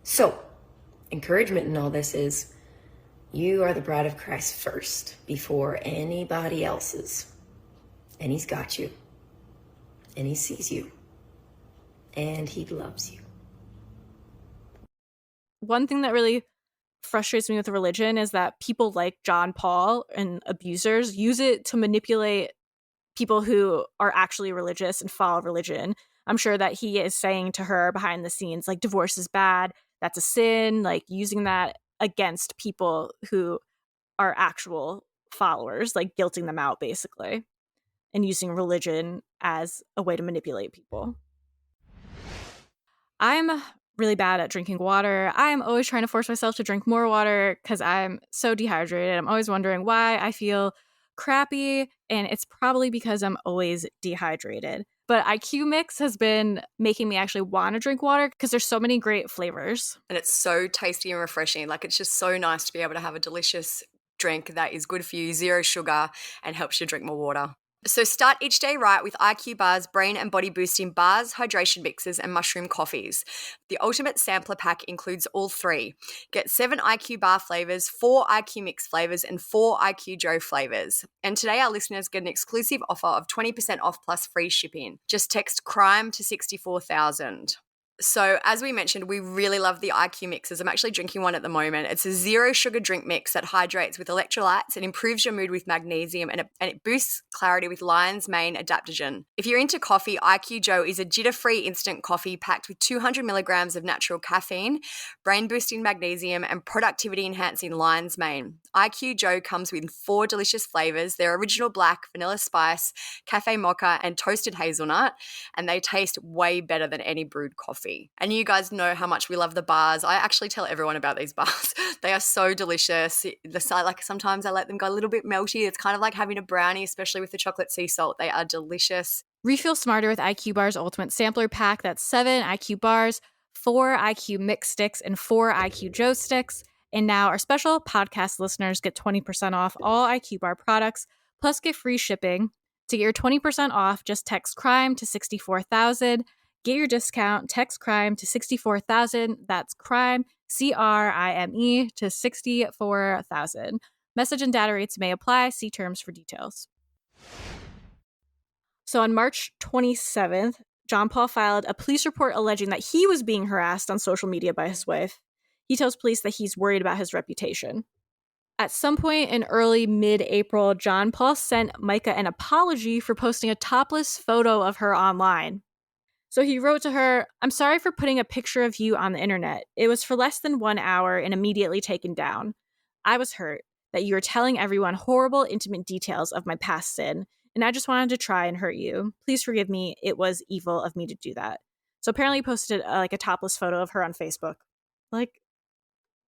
So, encouragement in all this is, you are the bride of Christ first before anybody else's. And he's got you. And he sees you. And he loves you. One thing that really frustrates me with religion is that people like John Paul and abusers use it to manipulate people who are actually religious and follow religion. I'm sure that he is saying to her behind the scenes, like, divorce is bad, that's a sin, like using that against people who are actual followers, like guilting them out basically, and using religion as a way to manipulate people. I'm really bad at drinking water. I am always trying to force myself to drink more water because I'm so dehydrated. I'm always wondering why I feel crappy, and it's probably because I'm always dehydrated. But IQ Mix has been making me actually want to drink water because there's so many great flavors. And it's so tasty and refreshing. Like, it's just so nice to be able to have a delicious drink that is good for you, zero sugar, and helps you drink more water. So start each day right with IQ Bar's brain and body boosting bars, hydration mixes, and mushroom coffees. The ultimate sampler pack includes all three. Get 7 IQ Bar flavors, 4 IQ Mix flavors, and 4 IQ Joe flavors. And today our listeners get an exclusive offer of 20% off plus free shipping. Just text CRIME to 64,000. So as we mentioned, we really love the IQ mixes. I'm actually drinking one at the moment. It's a zero sugar drink mix that hydrates with electrolytes and improves your mood with magnesium, and it boosts clarity with lion's mane adaptogen. If you're into coffee, IQ Joe is a jitter-free instant coffee packed with 200 milligrams of natural caffeine, brain-boosting magnesium, and productivity-enhancing lion's mane. IQ Joe comes with 4 delicious flavors. They're original black, vanilla spice, cafe mocha, and toasted hazelnut, and they taste way better than any brewed coffee. And you guys know how much we love the bars. I actually tell everyone about these bars. They are so delicious. Like, sometimes I let them go a little bit melty. It's kind of like having a brownie, especially with the chocolate sea salt. They are delicious. Refill smarter with IQ Bar's Ultimate Sampler Pack. That's 7 IQ Bars, 4 IQ Mix Sticks, and 4 IQ Joe Sticks. And now our special podcast listeners get 20% off all IQ Bar products, plus get free shipping. To get your 20% off, just text CRIME to 64,000. Get your discount, text CRIME to 64,000. That's CRIME, CRIME, to 64,000. Message and data rates may apply. See terms for details. So on March 27th, John Paul filed a police report alleging that he was being harassed on social media by his wife. He tells police that he's worried about his reputation. At some point in early mid-April, John Paul sent Mica an apology for posting a topless photo of her online. So he wrote to her, "I'm sorry for putting a picture of you on the internet. It was for less than 1 hour and immediately taken down. I was hurt that you were telling everyone horrible, intimate details of my past sin, and I just wanted to try and hurt you. Please forgive me. It was evil of me to do that." So apparently he posted a topless photo of her on Facebook. Like,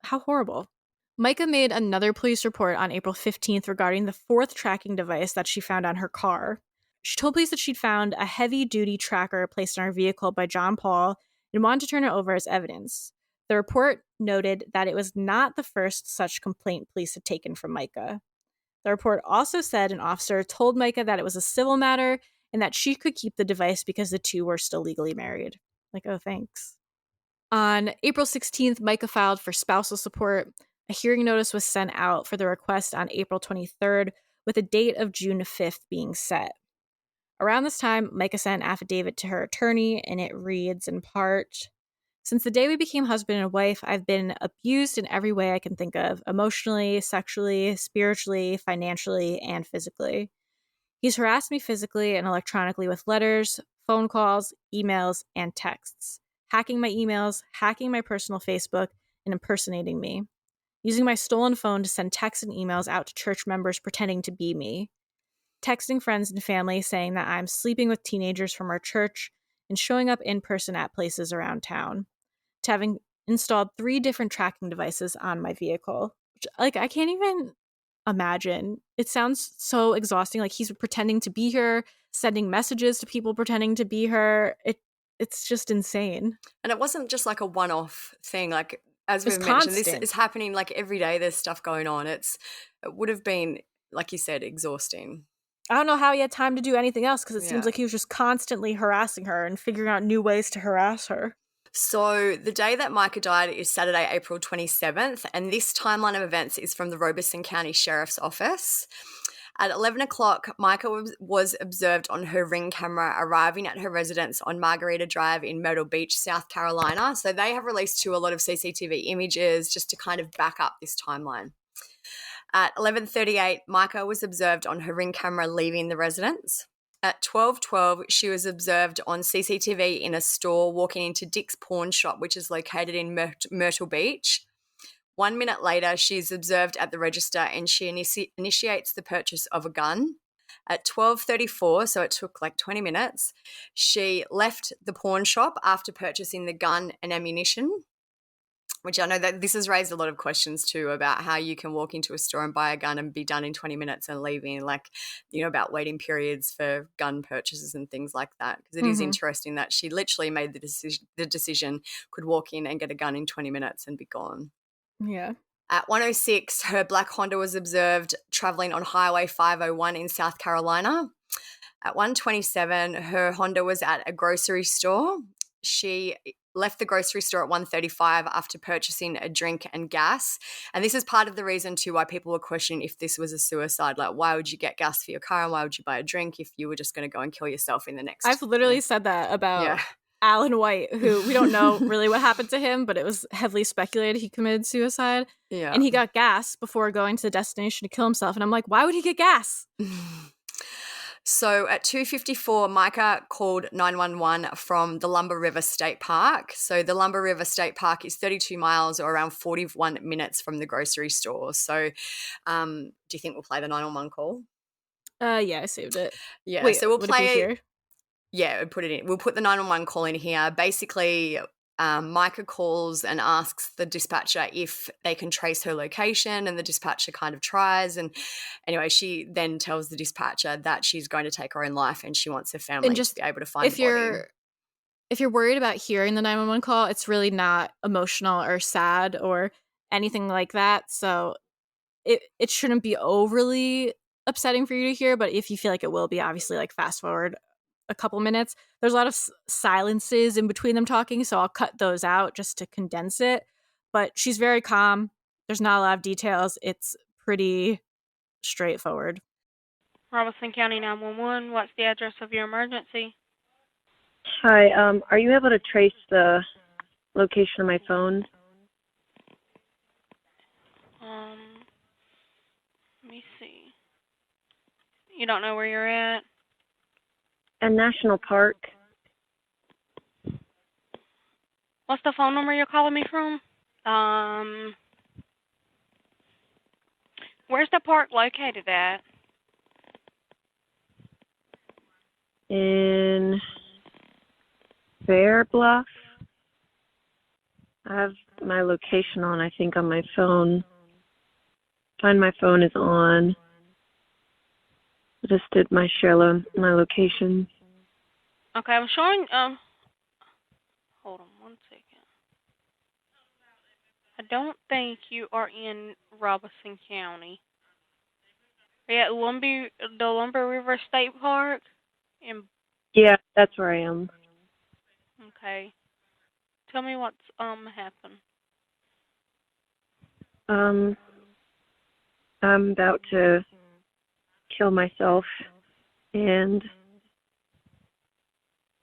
how horrible. Mica made another police report on April 15th regarding the 4th tracking device that she found on her car. She told police that she'd found a heavy-duty tracker placed on her vehicle by John Paul and wanted to turn it over as evidence. The report noted that it was not the first such complaint police had taken from Mica. The report also said an officer told Mica that it was a civil matter and that she could keep the device because the two were still legally married. Like, oh, thanks. On April 16th, Mica filed for spousal support. A hearing notice was sent out for the request on April 23rd, with a date of June 5th being set. Around this time, Mica sent an affidavit to her attorney, and it reads in part, "Since the day we became husband and wife, I've been abused in every way I can think of, emotionally, sexually, spiritually, financially, and physically. He's harassed me physically and electronically with letters, phone calls, emails, and texts, hacking my emails, hacking my personal Facebook, and impersonating me, using my stolen phone to send texts and emails out to church members pretending to be me, texting friends and family saying that I'm sleeping with teenagers from our church, and showing up in person at places around town, to having installed 3 different tracking devices on my vehicle." Which, I can't even imagine. It sounds so exhausting. Like, he's pretending to be her, sending messages to people pretending to be her. It's just insane. And it wasn't just like a one-off thing. Like, as It's we've mentioned, this constant. is happening like every day. There's stuff going on. It would have been, like you said, exhausting. I don't know how he had time to do anything else because it Yeah. seems like he was just constantly harassing her and figuring out new ways to harass her. So the day that Mica died is Saturday, April 27th, and this timeline of events is from the Robeson County Sheriff's Office. At 11 o'clock, Mica was observed on her Ring camera arriving at her residence on Margarita Drive in Myrtle Beach, South Carolina. So they have released a lot of CCTV images just to kind of back up this timeline. At 11:38, Mica was observed on her Ring camera leaving the residence. At 12:12, she was observed on CCTV in a store walking into Dick's Pawn Shop, which is located in Myrtle Beach. 1 minute later, she's observed at the register and she initiates the purchase of a gun. At 12:34, so it took like 20 minutes, she left the pawn shop after purchasing the gun and ammunition, which I know that this has raised a lot of questions too about how you can walk into a store and buy a gun and be done in 20 minutes and leaving, like, about waiting periods for gun purchases and things like that. Because it is interesting that she literally made the decision, could walk in and get a gun in 20 minutes and be gone. Yeah. At 1:06, her black Honda was observed traveling on Highway 501 in South Carolina. At 1:27, her Honda was at a grocery store. She left the grocery store at 1:35 after purchasing a drink and gas. And this is part of the reason too why people were questioning if this was a suicide. Like, why would you get gas for your car and why would you buy a drink if you were just going to go and kill yourself in the next... I've literally said that about Yeah. Alan White, who we don't know really what happened to him, but it was heavily speculated he committed suicide. Yeah. And he got gas before going to the destination to kill himself. And I'm like, why would he get gas? So at 2:54, Mica called 911 from the Lumber River State Park. So the Lumber River State Park is 32 miles or around 41 minutes from the grocery store. So do you think we'll play the 911 call? Yeah, I saved it. Yeah, Wait, so we'll would play it be here? Yeah, put it in. We'll put the 911 call in here. Basically, Mica calls and asks the dispatcher if they can trace her location, and the dispatcher kind of tries. And anyway, she then tells the dispatcher that she's going to take her own life and she wants her family to be able to find the body. If you're worried about hearing the 911 call, it's really not emotional or sad or anything like that. So it shouldn't be overly upsetting for you to hear, but if you feel like it will be, obviously, like, fast forward a couple minutes. There's a lot of silences in between them talking, so I'll cut those out just to condense it. But she's very calm. There's not a lot of details. It's pretty straightforward. Robeson County 911, what's the address of your emergency? Hi, are you able to trace the location of my phone? Let me see. You don't know where you're at? A national park. What's the phone number you're calling me from? Where's the park located at? In Fair Bluff. I have my location on, I think, on my phone. Find my phone is on. I just did my my location. Okay, I'm showing, hold on one second. I don't think you are in Robeson County. Are you at the Lumber River State Park? Yeah, that's where I am. Okay. Tell me what's happened. I'm about to kill myself, and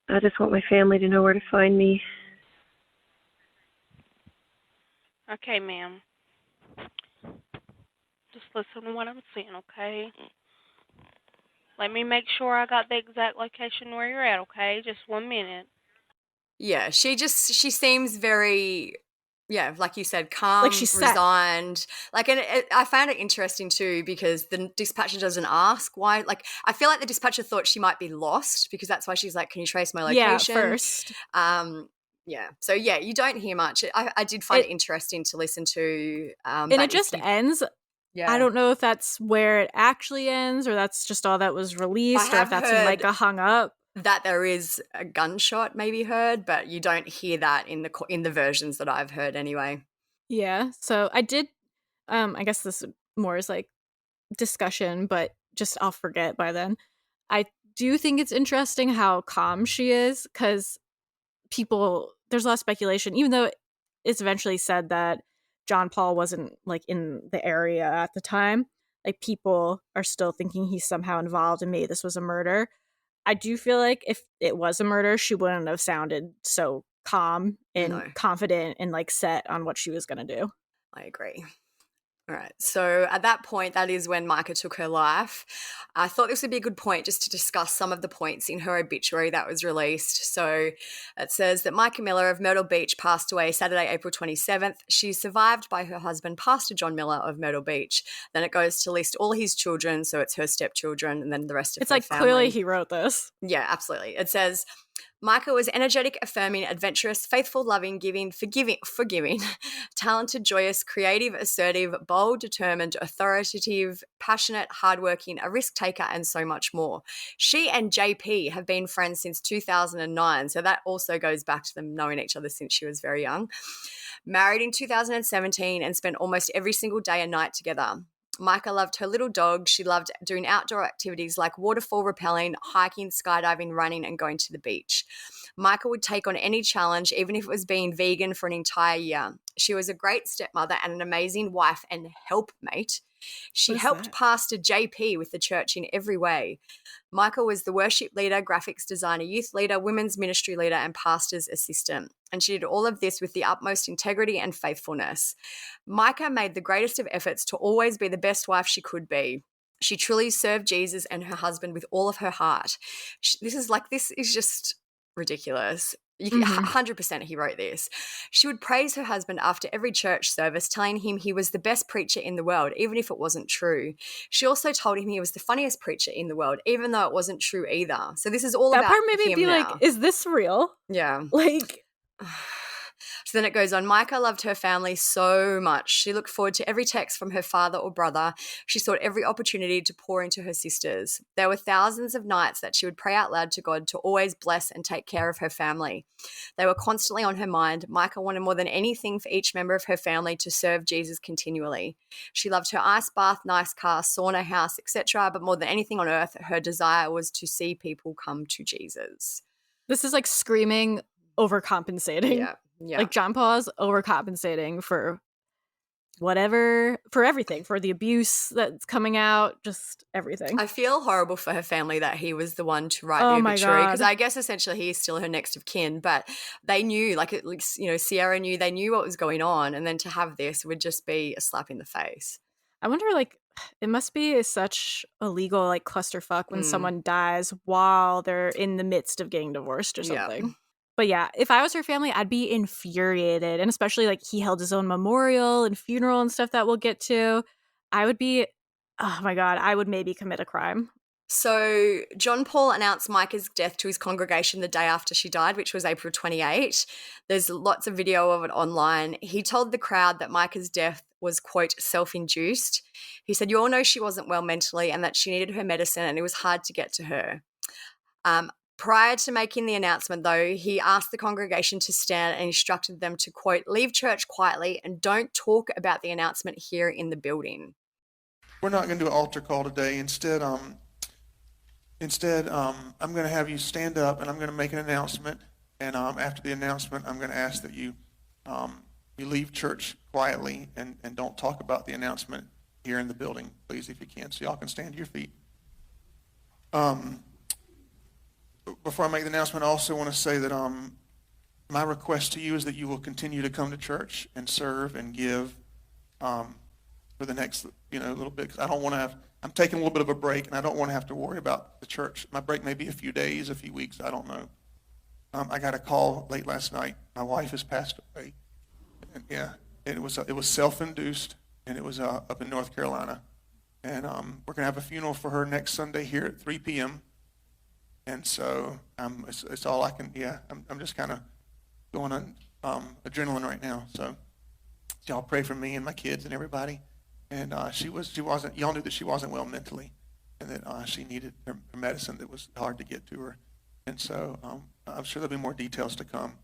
I just want my family to know where to find me. Okay, ma'am. Just listen to what I'm saying, okay? Let me make sure I got the exact location where you're at, okay? Just 1 minute. Yeah, she seems very, like you said, calm, like she's resigned. Like, and I found it interesting too because the dispatcher doesn't ask why. Like, I feel like the dispatcher thought she might be lost because that's why she's like, "Can you trace my location?" Yeah, first. Yeah. So yeah, you don't hear much. I did find it interesting to listen to. And it just ends. Yeah. I don't know if that's where it actually ends or that's just all that was released or if that's when Mica hung up. That there is a gunshot maybe heard, but you don't hear that in the versions that I've heard anyway. Yeah. So I did, I guess this more is like discussion, but just I'll forget by then. I do think it's interesting how calm she is because there's a lot of speculation, even though it's eventually said that John Paul wasn't like in the area at the time. Like people are still thinking he's somehow involved and maybe this was a murder. I do feel like if it was a murder, she wouldn't have sounded so calm and confident and like set on what she was going to do. I agree. All right. So at that point, that is when Mica took her life. I thought this would be a good point just to discuss some of the points in her obituary that was released. So it says that Mica Miller of Myrtle Beach passed away Saturday, April 27th. She's survived by her husband, Pastor John Miller of Myrtle Beach. Then it goes to list all his children. So it's her stepchildren and then the rest of It's her like family. clearly he wrote this. Yeah, absolutely. It says, Mica was energetic, affirming, adventurous, faithful, loving, giving, forgiving, talented, joyous, creative, assertive, bold, determined, authoritative, passionate, hardworking, a risk taker, and so much more. She and JP have been friends since 2009, so that also goes back to them knowing each other since she was very young. Married in 2017 and spent almost every single day and night together. Mica loved her little dog. She loved doing outdoor activities like waterfall rappelling, hiking, skydiving, running, and going to the beach. Mica would take on any challenge, even if it was being vegan for an entire year. She was a great stepmother and an amazing wife and helpmate. She helped Pastor JP with the church in every way. Mica was the worship leader, graphics designer, youth leader, women's ministry leader, and pastor's assistant. And she did all of this with the utmost integrity and faithfulness. Mica made the greatest of efforts to always be the best wife she could be. She truly served Jesus and her husband with all of her heart. This is just ridiculous. 100% he wrote this. She would praise her husband after every church service, telling him he was the best preacher in the world, even if it wasn't true. She also told him he was the funniest preacher in the world, even though it wasn't true either. So this is all that about part made me him be now. like, is this real? Yeah. Like, so then it goes on. Mica loved her family so much. She looked forward to every text from her father or brother. She sought every opportunity to pour into her sisters. There were thousands of nights that she would pray out loud to God to always bless and take care of her family. They were constantly on her mind. Mica wanted more than anything for each member of her family to serve Jesus continually. She loved her ice bath, nice car, sauna house, etc. But more than anything on earth, her desire was to see people come to Jesus. this is like screaming overcompensating. Yeah. Yeah. Like John Paul's overcompensating for whatever, for everything, for the abuse that's coming out, just everything. I feel horrible for her family that he was the one to write Oh the my obituary, God. because I guess essentially he is still her next of kin, but they knew, like, Sierra knew, they knew what was going on, and then to have this would just be a slap in the face. I wonder, like, it must be such a legal, like, clusterfuck when someone dies while they're in the midst of getting divorced or something. Yeah. But yeah, if I was her family, I'd be infuriated. And especially, like, he held his own memorial and funeral and stuff that we'll get to. I would be, oh my God, I would maybe commit a crime. So John Paul announced Mica's death to his congregation the day after she died, which was April 28. There's lots of video of it online. He told the crowd that Mica's death was, quote, self-induced. He said, you all know she wasn't well mentally and that she needed her medicine and it was hard to get to her. Prior to making the announcement, though, he asked the congregation to stand and instructed them to, quote, leave church quietly and don't talk about the announcement here in the building. We're not going to do an altar call today. Instead, I'm going to have you stand up and I'm going to make an announcement. And after the announcement, I'm going to ask that you leave church quietly and don't talk about the announcement here in the building, please, if you can. So y'all can stand to your feet. Before I make the announcement, I also want to say that my request to you is that you will continue to come to church and serve and give for the next little bit. Because I don't want to have. I'm taking a little bit of a break, and I don't want to have to worry about the church. My break may be a few days, a few weeks. I don't know. I got a call late last night. My wife has passed away, and it was self-induced, and it was up in North Carolina, and we're gonna have a funeral for her next Sunday here at 3 p.m. And so it's all I can. Yeah, I'm just kind of going on adrenaline right now. So y'all pray for me and my kids and everybody. And she wasn't. Y'all knew that she wasn't well mentally, and that she needed her medicine that was hard to get to her. And so I'm sure there'll be more details to come.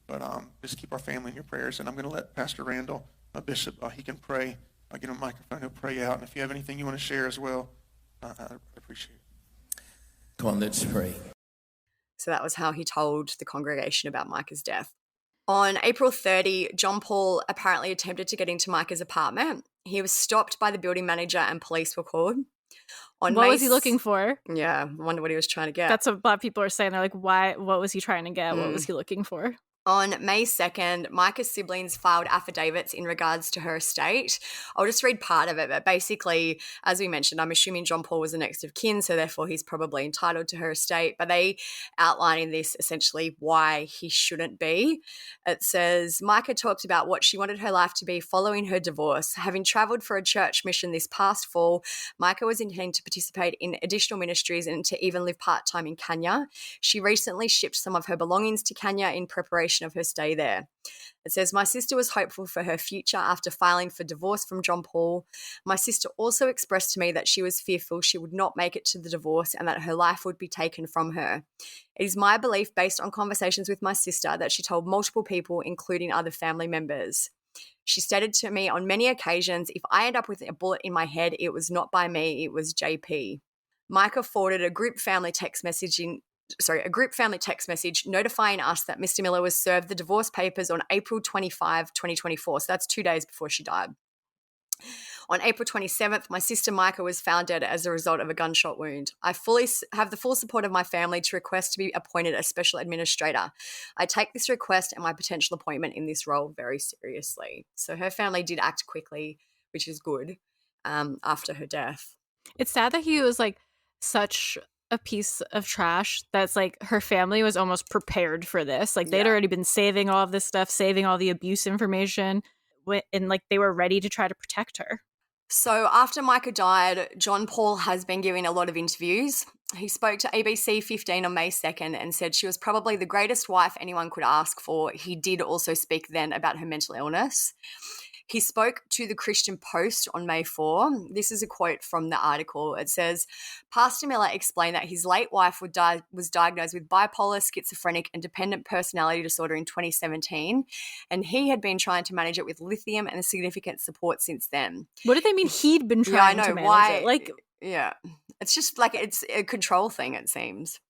But just keep our family in your prayers. And I'm going to let Pastor Randall, Bishop, he can pray. I'll get him a microphone. He'll pray out. And if you have anything you want to share as well, I appreciate it. Come on, let's pray. So that was how he told the congregation about Mica's death. On April 30, John Paul apparently attempted to get into Mica's apartment. He was stopped by the building manager and police were called. What was he looking for? Yeah, I wonder what he was trying to get. That's what a lot of people are saying. They're like, why? What was he trying to get? What was he looking for? On May 2nd, Mica's siblings filed affidavits in regards to her estate. I'll just read part of it, but basically, as we mentioned, I'm assuming John Paul was the next of kin, so therefore he's probably entitled to her estate, but they outline in this essentially why he shouldn't be. It says, Mica talked about what she wanted her life to be following her divorce. Having travelled for a church mission this past fall, Mica was intending to participate in additional ministries and to even live part-time in Kenya. She recently shipped some of her belongings to Kenya in preparation of her stay there. It says, my sister was hopeful for her future after filing for divorce from John Paul. My sister also expressed to me that she was fearful she would not make it to the divorce and that her life would be taken from her. It is my belief, based on conversations with my sister, that she told multiple people, including other family members. She stated to me on many occasions, if I end up with a bullet in my head, it was not by me, it was JP. Mica forwarded a group family text message notifying us that Mr. Miller was served the divorce papers on April 25, 2024. So that's 2 days before she died. On April 27th, my sister Mica was found dead as a result of a gunshot wound. I fully have the full support of my family to request to be appointed a special administrator. I take this request and my potential appointment in this role very seriously. So her family did act quickly, which is good, after her death. It's sad that he was like such a piece of trash that's like her family was almost prepared for this. Like they'd already been saving all of this stuff, saving all the abuse information, and like they were ready to try to protect her. So after Mica died, John Paul has been giving a lot of interviews. He spoke to ABC 15 on May 2nd and said she was probably the greatest wife anyone could ask for. He did also speak then about her mental illness. He spoke to the Christian Post on May 4. This is a quote from the article. It says, Pastor Miller explained that his late wife was diagnosed with bipolar, schizophrenic, and dependent personality disorder in 2017, and he had been trying to manage it with lithium and significant support since then. What did they mean he'd been trying to manage it? Like, yeah, it's just like it's a control thing, it seems.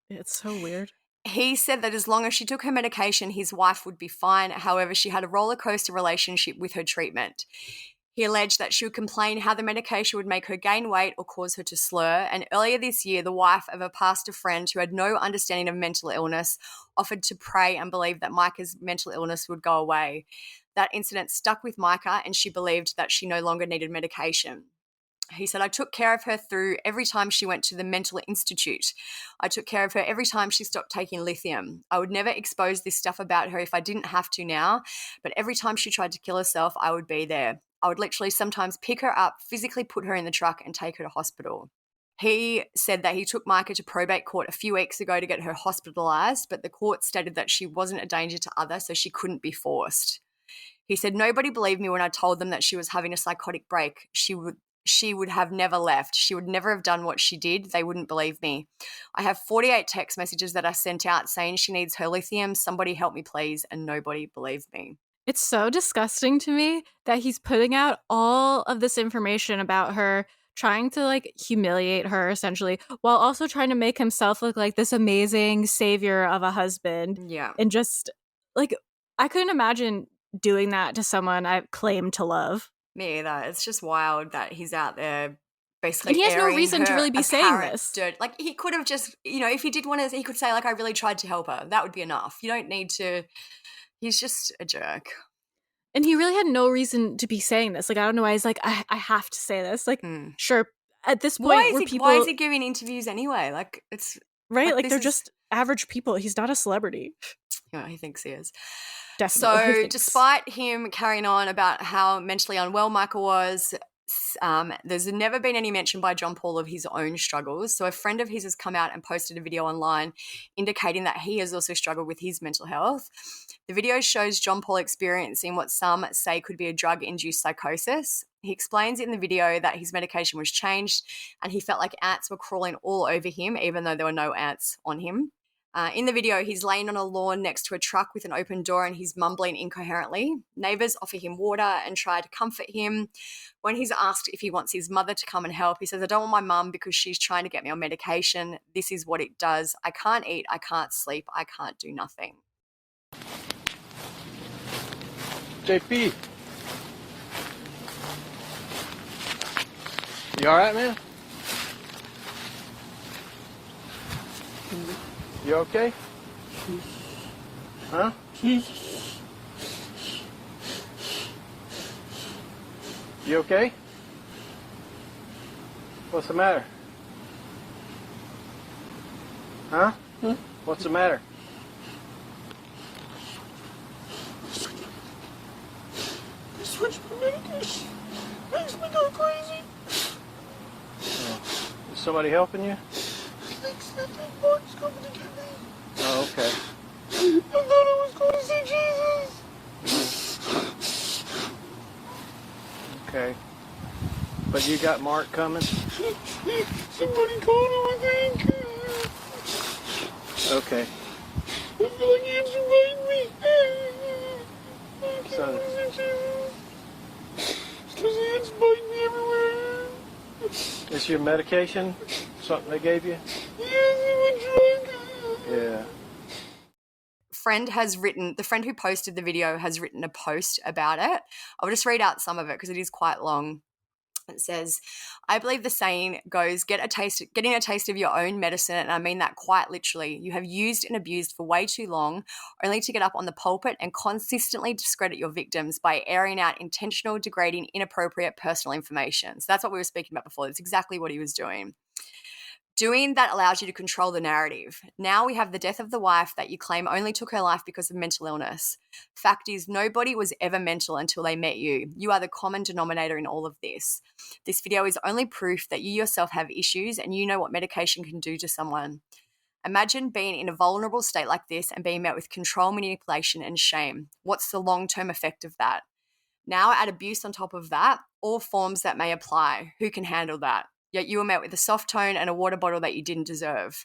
It's so weird. He said that as long as she took her medication, his wife would be fine. However, she had a roller coaster relationship with her treatment. He alleged that she would complain how the medication would make her gain weight or cause her to slur. And earlier this year, the wife of a pastor friend who had no understanding of mental illness offered to pray and believe that Mica's mental illness would go away. That incident stuck with Mica, and she believed that she no longer needed medication. He said, I took care of her through every time she went to the mental institute. I took care of her every time she stopped taking lithium. I would never expose this stuff about her if I didn't have to now, but every time she tried to kill herself, I would be there. I would literally sometimes pick her up, physically put her in the truck and take her to hospital. He said that he took Mica to probate court a few weeks ago to get her hospitalised, but the court stated that she wasn't a danger to others, so she couldn't be forced. He said, nobody believed me when I told them that she was having a psychotic break. She would have never left. She would never have done what she did. They wouldn't believe me. I have 48 text messages that I sent out saying she needs her lithium. Somebody help me, please. And nobody believed me. It's so disgusting to me that he's putting out all of this information about her, trying to like humiliate her essentially, while also trying to make himself look like this amazing savior of a husband. Yeah. And just like, I couldn't imagine doing that to someone I claim to love. Me either. It's just wild that he's out there basically. And he has no airing reason to her really be saying this. Dirt. Like he could have just, if he did want to, he could say like, I really tried to help her. That would be enough. You don't need to. He's just a jerk. And he really had no reason to be saying this. Like, I don't know why he's like, I have to say this. Like, sure, at this point, why is he giving interviews anyway? Like, it's right. Like they're just average people. He's not a celebrity. Yeah, he thinks he is. Definitely. So despite him carrying on about how mentally unwell Mica was, there's never been any mention by John Paul of his own struggles. So a friend of his has come out and posted a video online indicating that he has also struggled with his mental health. The video shows John Paul experiencing what some say could be a drug-induced psychosis. He explains in the video that his medication was changed and he felt like ants were crawling all over him, even though there were no ants on him. In the video, he's laying on a lawn next to a truck with an open door and he's mumbling incoherently. Neighbours offer him water and try to comfort him. When he's asked if he wants his mother to come and help, he says, I don't want my mum because she's trying to get me on medication. This is what it does. I can't eat, I can't sleep, I can't do nothing. JP. You all right, man? You okay? Huh? You okay? What's the matter? Huh? What's the matter? I switched my medication. Makes me go crazy. Is somebody helping you? Thinks that Mark's coming to get me. Oh, okay. I thought I was going to see Jesus. Okay. But you got Mark coming? Somebody called him, I think. Okay. I feel like he invited me. So, Because he ants biting me everywhere. is your medication something they gave you? Yes, I'm drunk. Yeah. The friend who posted the video has written a post about it. I'll just read out some of it because it is quite long. It says, I believe the saying goes, getting a taste of your own medicine, and I mean that quite literally. You have used and abused for way too long, only to get up on the pulpit and consistently discredit your victims by airing out intentional, degrading, inappropriate personal information. So that's what we were speaking about before. That's exactly what he was doing. Doing that allows you to control the narrative. Now we have the death of the wife that you claim only took her life because of mental illness. Fact is, nobody was ever mental until they met you. You are the common denominator in all of this. This video is only proof that you yourself have issues and you know what medication can do to someone. Imagine being in a vulnerable state like this and being met with control, manipulation, and shame. What's the long-term effect of that? Now add abuse on top of that, all forms that may apply. Who can handle that? Yet you were met with a soft tone and a water bottle that you didn't deserve.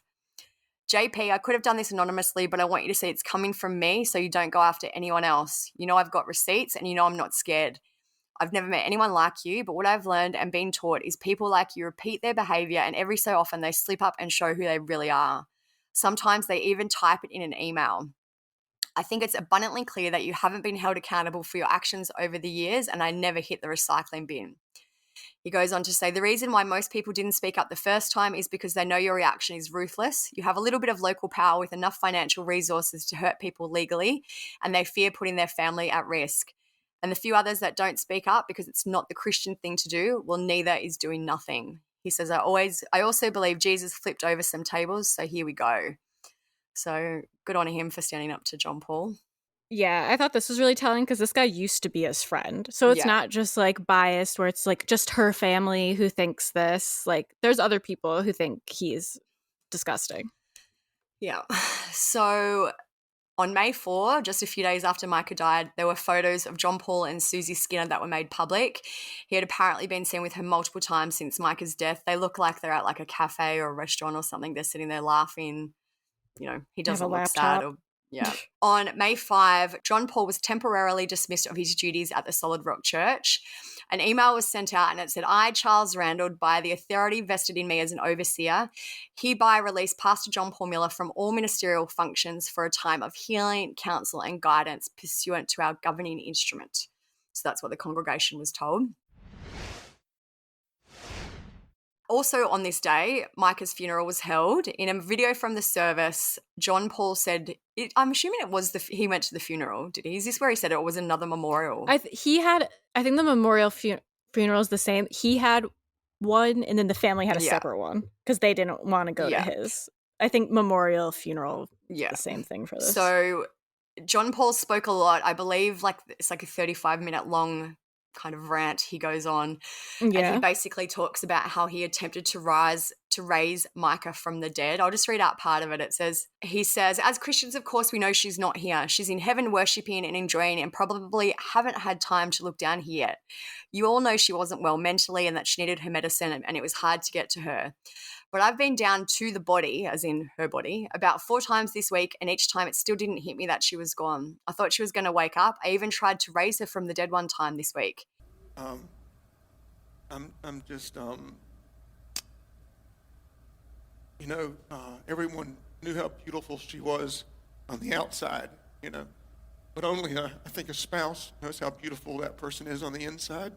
JP, I could have done this anonymously, but I want you to see it's coming from me so you don't go after anyone else. You know I've got receipts and you know I'm not scared. I've never met anyone like you, but what I've learned and been taught is people like you repeat their behavior and every so often they slip up and show who they really are. Sometimes they even type it in an email. I think it's abundantly clear that you haven't been held accountable for your actions over the years, and I never hit the recycling bin. He goes on to say, the reason why most people didn't speak up the first time is because they know your reaction is ruthless. You have a little bit of local power with enough financial resources to hurt people legally, and they fear putting their family at risk. And the few others that don't speak up because it's not the Christian thing to do, well, neither is doing nothing. He says, I also believe Jesus flipped over some tables, so here we go. So good on him for standing up to John Paul. Yeah, I thought this was really telling because this guy used to be his friend. So it's not just like biased where it's like just her family who thinks this. Like there's other people who think he's disgusting. Yeah. So on May 4, just a few days after Mica died, there were photos of John Paul and Susie Skinner that were made public. He had apparently been seen with her multiple times since Mica's death. They look like they're at like a cafe or a restaurant or something. They're sitting there laughing. You know, he doesn't look sad or yeah. On May 5, John Paul was temporarily dismissed of his duties at the Solid Rock Church. An email was sent out and it said, I, Charles Randall, by the authority vested in me as an overseer, hereby release Pastor John Paul Miller from all ministerial functions for a time of healing, counsel, and guidance pursuant to our governing instrument. So that's what the congregation was told. Also on this day, Mica's funeral was held. In a video from the service, John Paul said, I'm assuming it was he went to the funeral, did he? Is this where he said it was another memorial? I think the memorial funeral is the same. He had one and then the family had a separate one because they didn't want to go to his. I think memorial funeral is the same thing for this. So John Paul spoke a lot. I believe it's like a 35-minute long kind of rant he goes on. And he basically talks about how he attempted to raise Mica from the dead. I'll just read out part of it. He says, as Christians, of course, we know she's not here. She's in heaven worshiping and enjoying and probably haven't had time to look down here yet. You all know she wasn't well mentally and that she needed her medicine and it was hard to get to her. But I've been down to the body, as in her body, about 4 times this week, and each time it still didn't hit me that she was gone. I thought she was going to wake up. I even tried to raise her from the dead one time this week. I'm just, everyone knew how beautiful she was on the outside, but only, I think a spouse knows how beautiful that person is on the inside.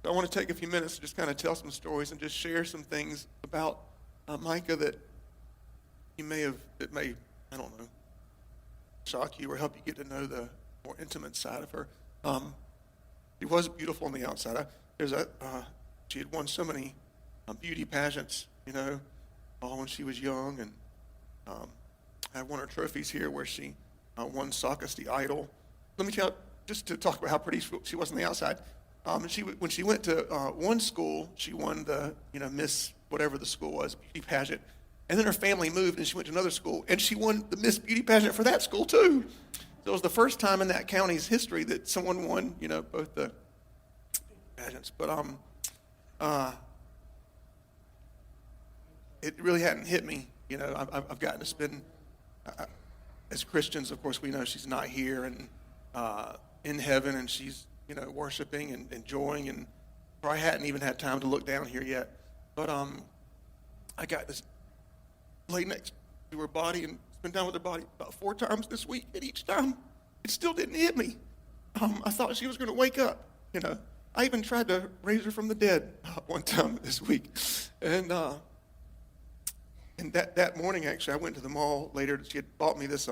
So I want to take a few minutes to just kind of tell some stories and just share some things about Mica that I don't know, shock you or help you get to know the more intimate side of her. She was beautiful on the outside. She had won so many beauty pageants, all when she was young, and I have one of her trophies here where she won Saucus the Idol. Let me tell you, just to talk about how pretty she was on the outside. When she went to one school, she won the Miss whatever the school was beauty pageant, and then her family moved and she went to another school and she won the Miss Beauty pageant for that school too. So it was the first time in that county's history that someone won, both the pageants. But it really hadn't hit me. I've gotten to spend, as Christians, of course, we know she's not here and in heaven, and she's worshiping and enjoying, and probably hadn't even had time to look down here yet. But I got to lay next to her body and spend time with her body about 4 times this week, and each time it still didn't hit me. I thought she was going to wake up. I even tried to raise her from the dead one time this week, and that morning, actually, I went to the mall later. She had bought me this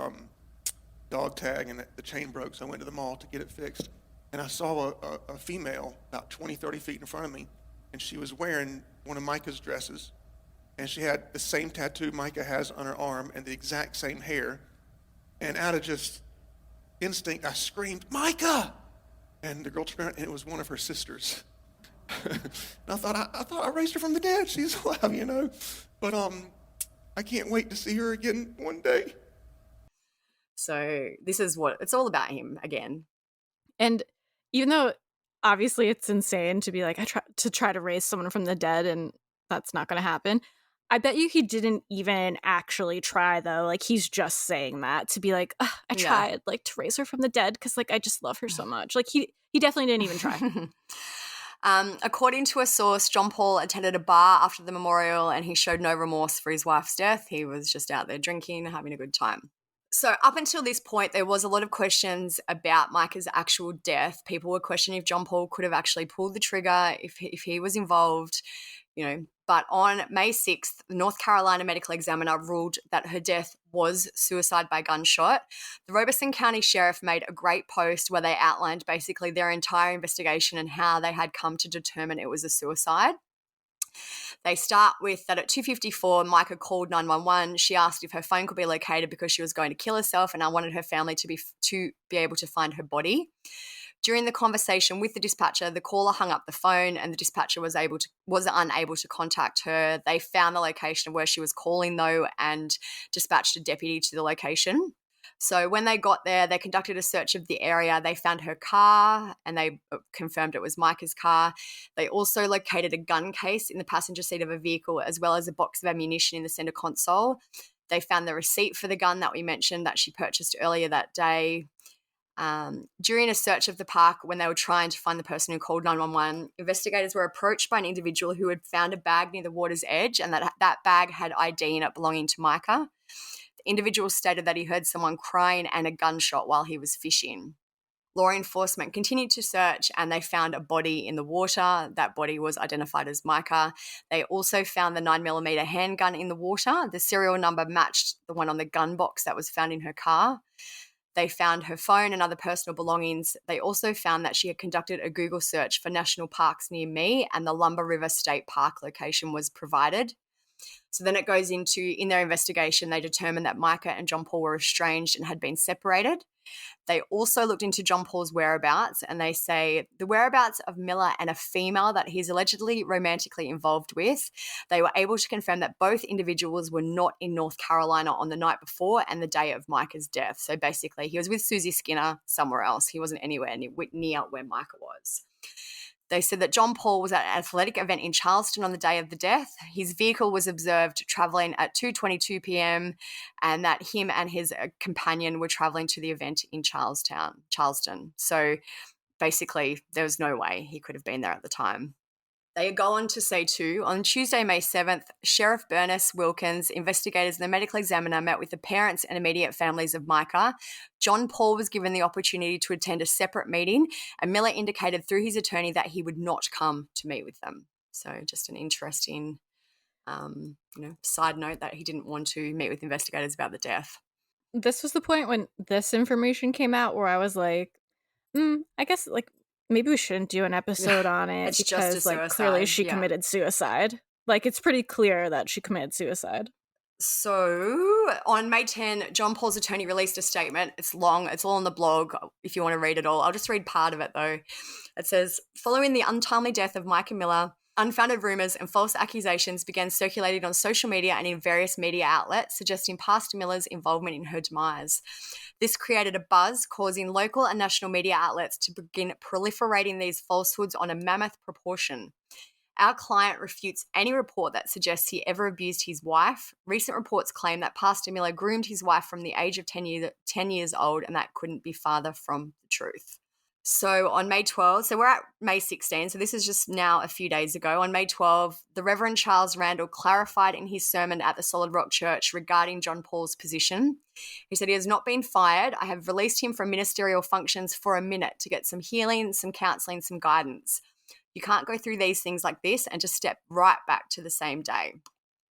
dog tag, and the chain broke, so I went to the mall to get it fixed. And I saw a female about 20, 30 feet in front of me, and she was wearing one of Mica's dresses, and she had the same tattoo Mica has on her arm and the exact same hair. And out of just instinct, I screamed, "Mica!" And the girl turned around, and it was one of her sisters. And I thought I raised her from the dead. She's alive, But I can't wait to see her again one day. So this is what it's all about him again. And even though obviously it's insane to be like, try to raise someone from the dead, and that's not going to happen, I bet you he didn't even actually try, though. Like, he's just saying that to be like, I tried, like, to raise her from the dead because, like, I just love her so much. Like, he definitely didn't even try. According to a source, John Paul attended a bar after the memorial and he showed no remorse for his wife's death. He was just out there drinking, having a good time. So up until this point, there was a lot of questions about Mica's actual death. People were questioning if John Paul could have actually pulled the trigger, if he was involved, But on May 6th, the North Carolina medical examiner ruled that her death was suicide by gunshot. The Robeson County Sheriff made a great post where they outlined basically their entire investigation and how they had come to determine it was a suicide. They start with that at 2:54, Mica called 911. She asked if her phone could be located because she was going to kill herself, and I wanted her family to be able to find her body. During the conversation with the dispatcher, the caller hung up the phone and the dispatcher was unable to contact her. They found the location of where she was calling, though, and dispatched a deputy to the location. So when they got there, they conducted a search of the area. They found her car and they confirmed it was Mica's car. They also located a gun case in the passenger seat of a vehicle, as well as a box of ammunition in the center console. They found the receipt for the gun that we mentioned that she purchased earlier that day. During a search of the park, when they were trying to find the person who called 911, investigators were approached by an individual who had found a bag near the water's edge, and that bag had ID in it belonging to Mica. The individual stated that he heard someone crying and a gunshot while he was fishing. Law enforcement continued to search and they found a body in the water. That body was identified as Mica. They also found the 9mm handgun in the water. The serial number matched the one on the gun box that was found in her car. They found her phone and other personal belongings. They also found that she had conducted a Google search for national parks near me, and the Lumber River State Park location was provided. So then it goes into, in their investigation, they determined that Mica and John Paul were estranged and had been separated. They also looked into John Paul's whereabouts, and they say the whereabouts of Miller and a female that he's allegedly romantically involved with, they were able to confirm that both individuals were not in North Carolina on the night before and the day of Mica's death. So basically, he was with Susie Skinner somewhere else. He wasn't anywhere near where Mica was. They said that John Paul was at an athletic event in Charleston on the day of the death. His vehicle was observed traveling at 2:22 p.m. and that him and his companion were traveling to the event in Charleston. So basically, there was no way he could have been there at the time. They go on to say, too, on Tuesday, May 7th, Sheriff Bernice Wilkins, investigators and the medical examiner met with the parents and immediate families of Mica. John Paul was given the opportunity to attend a separate meeting, and Miller indicated through his attorney that he would not come to meet with them. So just an interesting, side note that he didn't want to meet with investigators about the death. this was the point when this information came out where I was like, I guess like maybe we shouldn't do an episode on it It's just a because like clearly suicide, she yeah. committed suicide. Like it's pretty clear that she committed suicide. So on May 10, John Paul's attorney released a statement. It's long, it's all on the blog if you want to read it all. I'll just read part of it though. It says, following the untimely death of Mica Miller, unfounded rumors and false accusations began circulating on social media and in various media outlets, suggesting Pastor Miller's involvement in her demise. This created a buzz, causing local and national media outlets to begin proliferating these falsehoods on a mammoth proportion. Our client refutes any report that suggests he ever abused his wife. Recent reports claim that Pastor Miller groomed his wife from the age of 10 years old, and that couldn't be farther from the truth. So on May 12th, so we're at May 16, so this is just now a few days ago. On May 12th, the Reverend Charles Randall clarified in his sermon at the Solid Rock Church regarding John Paul's position. He said, he has not been fired. I have released him from ministerial functions for a minute to get some healing, some counseling, some guidance. You can't go through these things like this and just step right back to the same day.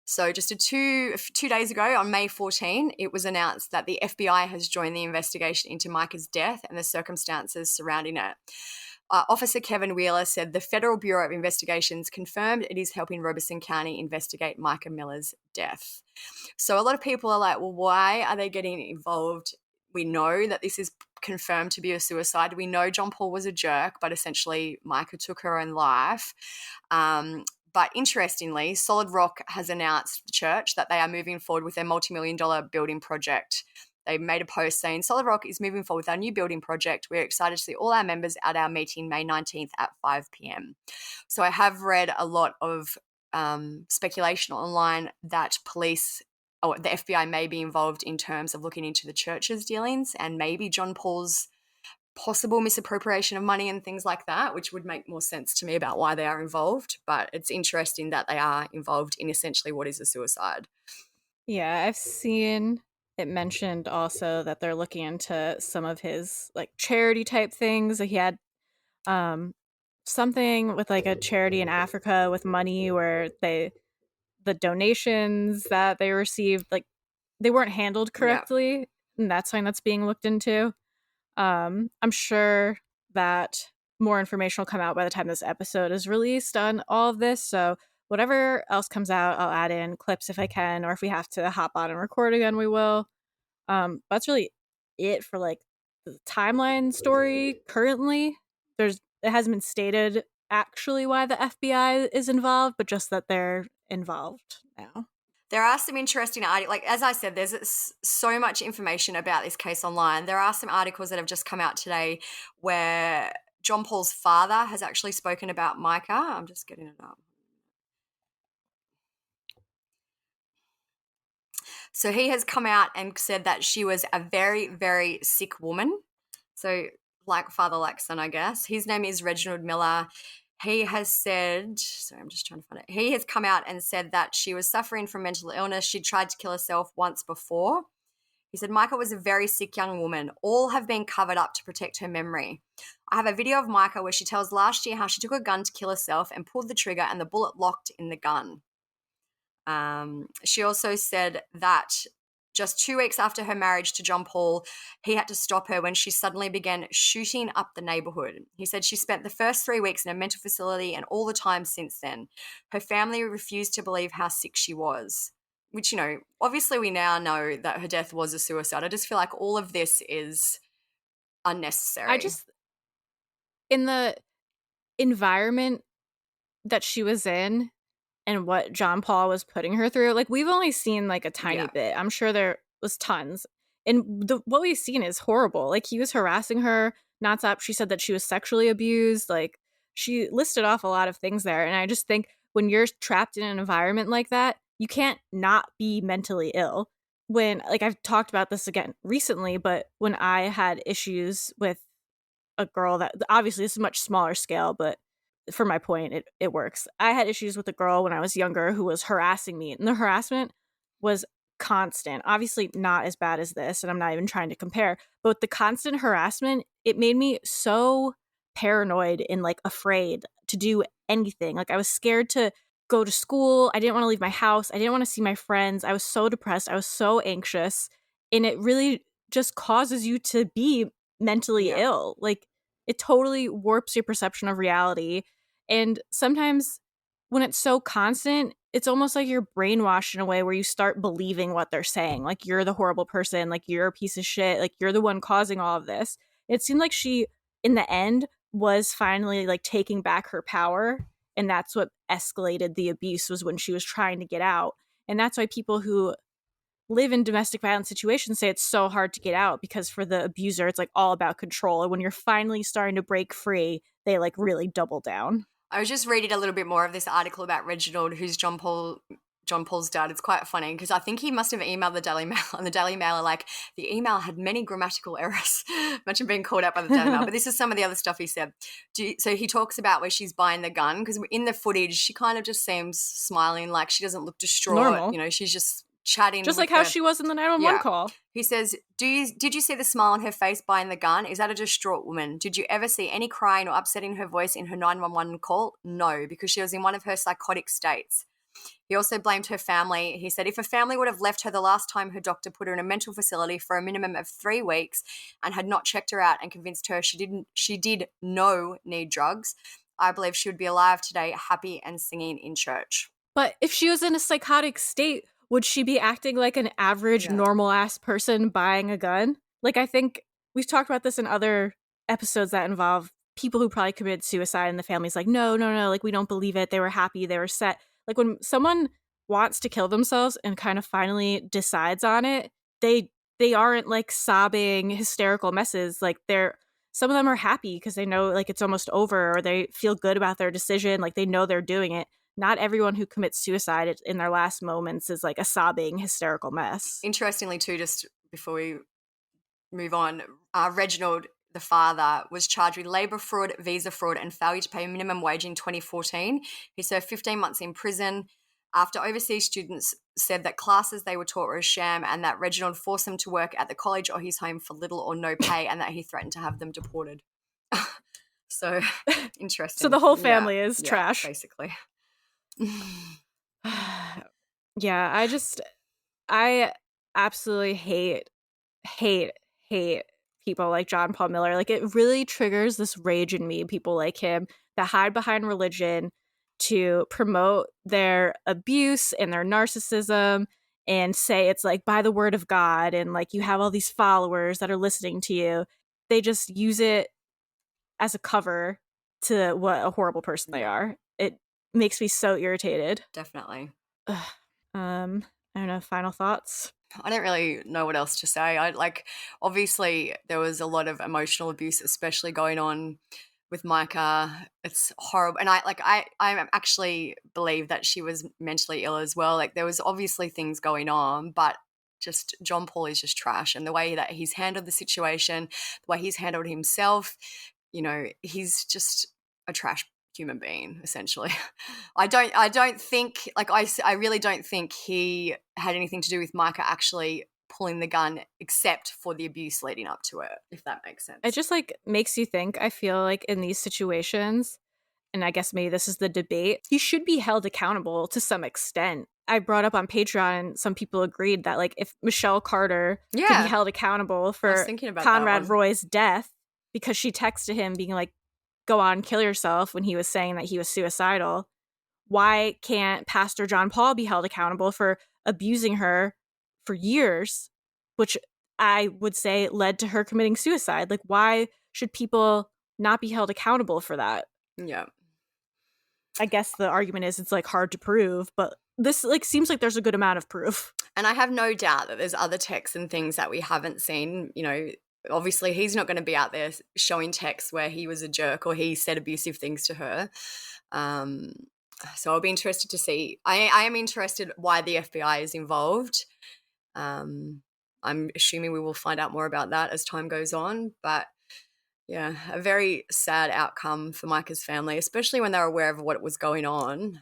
So just two days ago, on May 14, it was announced that the FBI has joined the investigation into Mica's death and the circumstances surrounding it. Officer Kevin Wheeler said the Federal Bureau of Investigations confirmed it is helping Robeson County investigate Mica Miller's death. So a lot of people are like, well, why are they getting involved? We know that this is confirmed to be a suicide. We know John Paul was a jerk, but essentially Mica took her own life. But interestingly, Solid Rock has announced, the church, that they are moving forward with their multi-million-dollar building project. They made a post saying, Solid Rock is moving forward with our new building project. We're excited to see all our members at our meeting May 19th at 5 p.m. So I have read a lot of speculation online that police or the FBI may be involved in terms of looking into the church's dealings and maybe John Paul's possible misappropriation of money and things like that, which would make more sense to me about why they are involved. But it's interesting that they are involved in essentially what is a suicide. Yeah, I've seen it mentioned also that they're looking into some of his like charity type things. Like he had something with like a charity in Africa with money where the donations that they received, like they weren't handled correctly, and that's something that's being looked into. I'm sure that more information will come out by the time this episode is released on all of this. So whatever else comes out, I'll add in clips if I can, or if we have to hop on and record again, we will. That's really it for like the timeline story currently. It hasn't been stated actually why the FBI is involved, but just that they're involved now. There are some interesting articles. Like, as I said, there's so much information about this case online. There are some articles that have just come out today where John Paul's father has actually spoken about Mica. I'm just getting it up. So he has come out and said that she was a very, very sick woman. So like father, like son, I guess. His name is Reginald Miller. He has said, sorry, I'm just trying to find it. He has come out and said that she was suffering from mental illness. She tried to kill herself once before. He said, Mica was a very sick young woman. All have been covered up to protect her memory. I have a video of Mica where she tells last year how she took a gun to kill herself and pulled the trigger and the bullet locked in the gun. She also said that just 2 weeks after her marriage to John Paul, he had to stop her when she suddenly began shooting up the neighborhood. He said she spent the first 3 weeks in a mental facility and all the time since then. Her family refused to believe how sick she was, which, you know, obviously we now know that her death was a suicide. I just feel like all of this is unnecessary. In the environment that she was in, and what John Paul was putting her through, like we've only seen like a tiny bit. I'm sure there was tons. And what we've seen is horrible. Like he was harassing her nonstop. She said that she was sexually abused. Like she listed off a lot of things there. And I just think when you're trapped in an environment like that, you can't not be mentally ill. When, like I've talked about this again recently, but when I had issues with a girl that obviously this is a much smaller scale, but for my point, it works. I had issues with a girl when I was younger who was harassing me, and the harassment was constant. Obviously not as bad as this, and I'm not even trying to compare, but the constant harassment, it made me so paranoid and like afraid to do anything. Like I was scared to go to school. I didn't want to leave my house. I didn't want to see my friends. I was so depressed. I was so anxious. and it really just causes you to be mentally ill. Like, it totally warps your perception of reality. And sometimes when it's so constant, it's almost like you're brainwashed in a way where you start believing what they're saying. Like, you're the horrible person, like you're a piece of shit, like you're the one causing all of this. It seemed like she, in the end, was finally like taking back her power, and that's what escalated the abuse, was when she was trying to get out. And that's why people who live in domestic violence situations say it's so hard to get out, because for the abuser it's like all about control, and when you're finally starting to break free, they like really double down. I was just reading a little bit more of this article about Reginald, who's John Paul's dad. It's quite funny because I think he must have emailed the Daily Mail, and the Daily Mail are like, the email had many grammatical errors. Imagine being called out by the Daily Mail. But this is some of the other stuff he said. So he talks about where she's buying the gun, because in the footage she kind of just seems smiling, like she doesn't look distraught. Normal. You know, she's just chatting. Just like how she was in the 911 call. He says, did you see the smile on her face buying the gun? Is that a distraught woman? Did you ever see any crying or upsetting her voice in her 911 call? No, because she was in one of her psychotic states. He also blamed her family. He said, if a family would have left her the last time her doctor put her in a mental facility for a minimum of 3 weeks and had not checked her out and convinced her she did need drugs, I believe she would be alive today, happy and singing in church. But if she was in a psychotic state, would she be acting like an average, normal-ass person buying a gun? Like, I think we've talked about this in other episodes that involve people who probably committed suicide, and the family's like, no, like, we don't believe it. They were happy. They were set. Like, when someone wants to kill themselves and kind of finally decides on it, they aren't, like, sobbing, hysterical messes. Like, some of them are happy because they know, like, it's almost over, or they feel good about their decision. Like, they know they're doing it. Not everyone who commits suicide in their last moments is like a sobbing, hysterical mess. Interestingly, too, just before we move on, Reginald, the father, was charged with labour fraud, visa fraud, and failure to pay minimum wage in 2014. He served 15 months in prison after overseas students said that classes they were taught were a sham, and that Reginald forced them to work at the college or his home for little or no pay, and that he threatened to have them deported. So, interesting. So the whole family is trash. Basically. Yeah, I absolutely hate people like John Paul Miller. Like, it really triggers this rage in me, people like him that hide behind religion to promote their abuse and their narcissism and say it's like by the word of God, and like you have all these followers that are listening to you. They just use it as a cover to what a horrible person they are. It makes me so irritated. Definitely. I don't know, final thoughts? I don't really know what else to say. Obviously there was a lot of emotional abuse, especially going on with Mica. It's horrible. And I actually believe that she was mentally ill as well. Like, there was obviously things going on, but just John Paul is just trash. And the way that he's handled the situation, the way he's handled himself, you know, he's just a trash human being, essentially. I don't think, like, I really don't think he had anything to do with Mica actually pulling the gun, except for the abuse leading up to it, if that makes sense. It just like makes you think, I feel like, in these situations, and I guess maybe this is the debate, he should be held accountable to some extent. I brought up on Patreon, and some people agreed that, like, if Michelle Carter could be held accountable for Conrad Roy's death because she texted him being like, go on, kill yourself, when he was saying that he was suicidal, why can't Pastor John Paul be held accountable for abusing her for years, which I would say led to her committing suicide? Like, why should people not be held accountable for that? Yeah. I guess the argument is it's like hard to prove, but this like seems like there's a good amount of proof. And I have no doubt that there's other texts and things that we haven't seen. You know, obviously he's not going to be out there showing texts where he was a jerk or he said abusive things to her. So I'll be interested to see. I am interested why the FBI is involved. I'm assuming we will find out more about that as time goes on. But yeah, a very sad outcome for Mica's family, especially when they were aware of what was going on.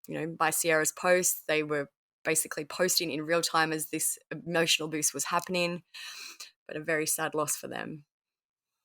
You know, by Sierra's post, they were basically posting in real time as this emotional abuse was happening. But a very sad loss for them.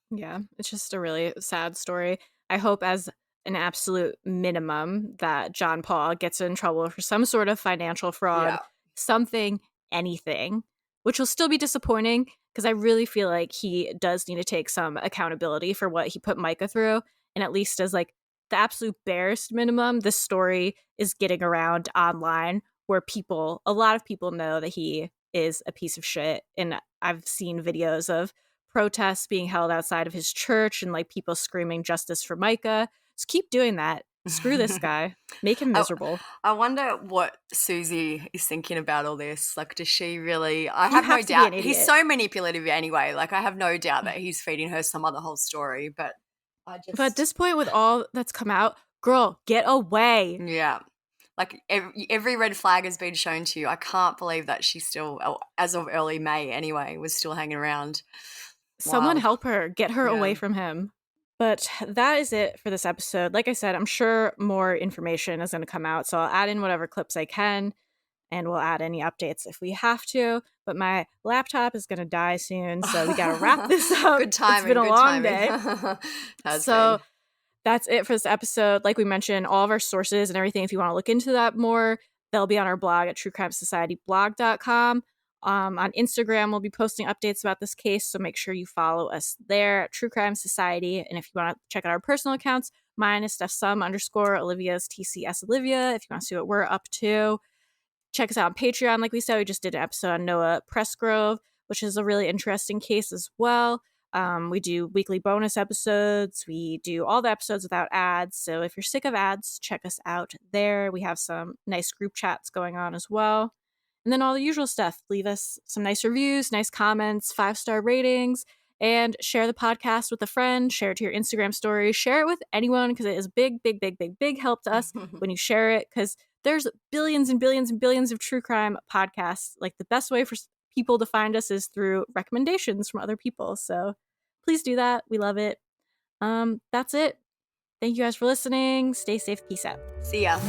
Yeah, it's just a really sad story. I hope as an absolute minimum that John Paul gets in trouble for some sort of financial fraud, something, anything, which will still be disappointing because I really feel like he does need to take some accountability for what he put Mica through. And at least as like the absolute barest minimum, this story is getting around online where a lot of people know that he is a piece of shit. And I've seen videos of protests being held outside of his church and like people screaming justice for Mica. Just keep doing that. Screw this guy. Make him miserable. I wonder what Susie is thinking about all this. Like, does she really? I He have no has to be an doubt. idiot. He's so manipulative anyway. Like, I have no doubt that he's feeding her some other whole story. But But at this point, with all that's come out, girl, get away. Yeah. Like, every red flag has been shown to you. I can't believe that she still, as of early May anyway, was still hanging around. Someone Wild. help her. Get her away from him. But that is it for this episode. Like I said, I'm sure more information is going to come out, so I'll add in whatever clips I can, and we'll add any updates if we have to. But my laptop is going to die soon, so we got to wrap this up. Good timing. It's been a long day. So that's it for this episode. Like we mentioned, all of our sources and everything, if you want to look into that more, they'll be on our blog at truecrimesocietyblog.com. On Instagram, we'll be posting updates about this case, so make sure you follow us there at True Crime Society. And if you want to check out our personal accounts, mine is StephSum_, Olivia's TCS Olivia, if you want to see what we're up to. Check us out on Patreon. Like we said, we just did an episode on Noah Pressgrove, which is a really interesting case as well. We do weekly bonus episodes. We do all the episodes without ads. So if you're sick of ads, check us out there. We have some nice group chats going on as well. And then all the usual stuff. Leave us some nice reviews, nice comments, 5-star ratings, and share the podcast with a friend. Share it to your Instagram story. Share it with anyone because it is big, big, big, big, big help to us when you share it, because there's billions and billions and billions of true crime podcasts. Like, the best way for people to find us is through recommendations from other people. So please do that. We love it. That's it. Thank you guys for listening. Stay safe. Peace out. See ya.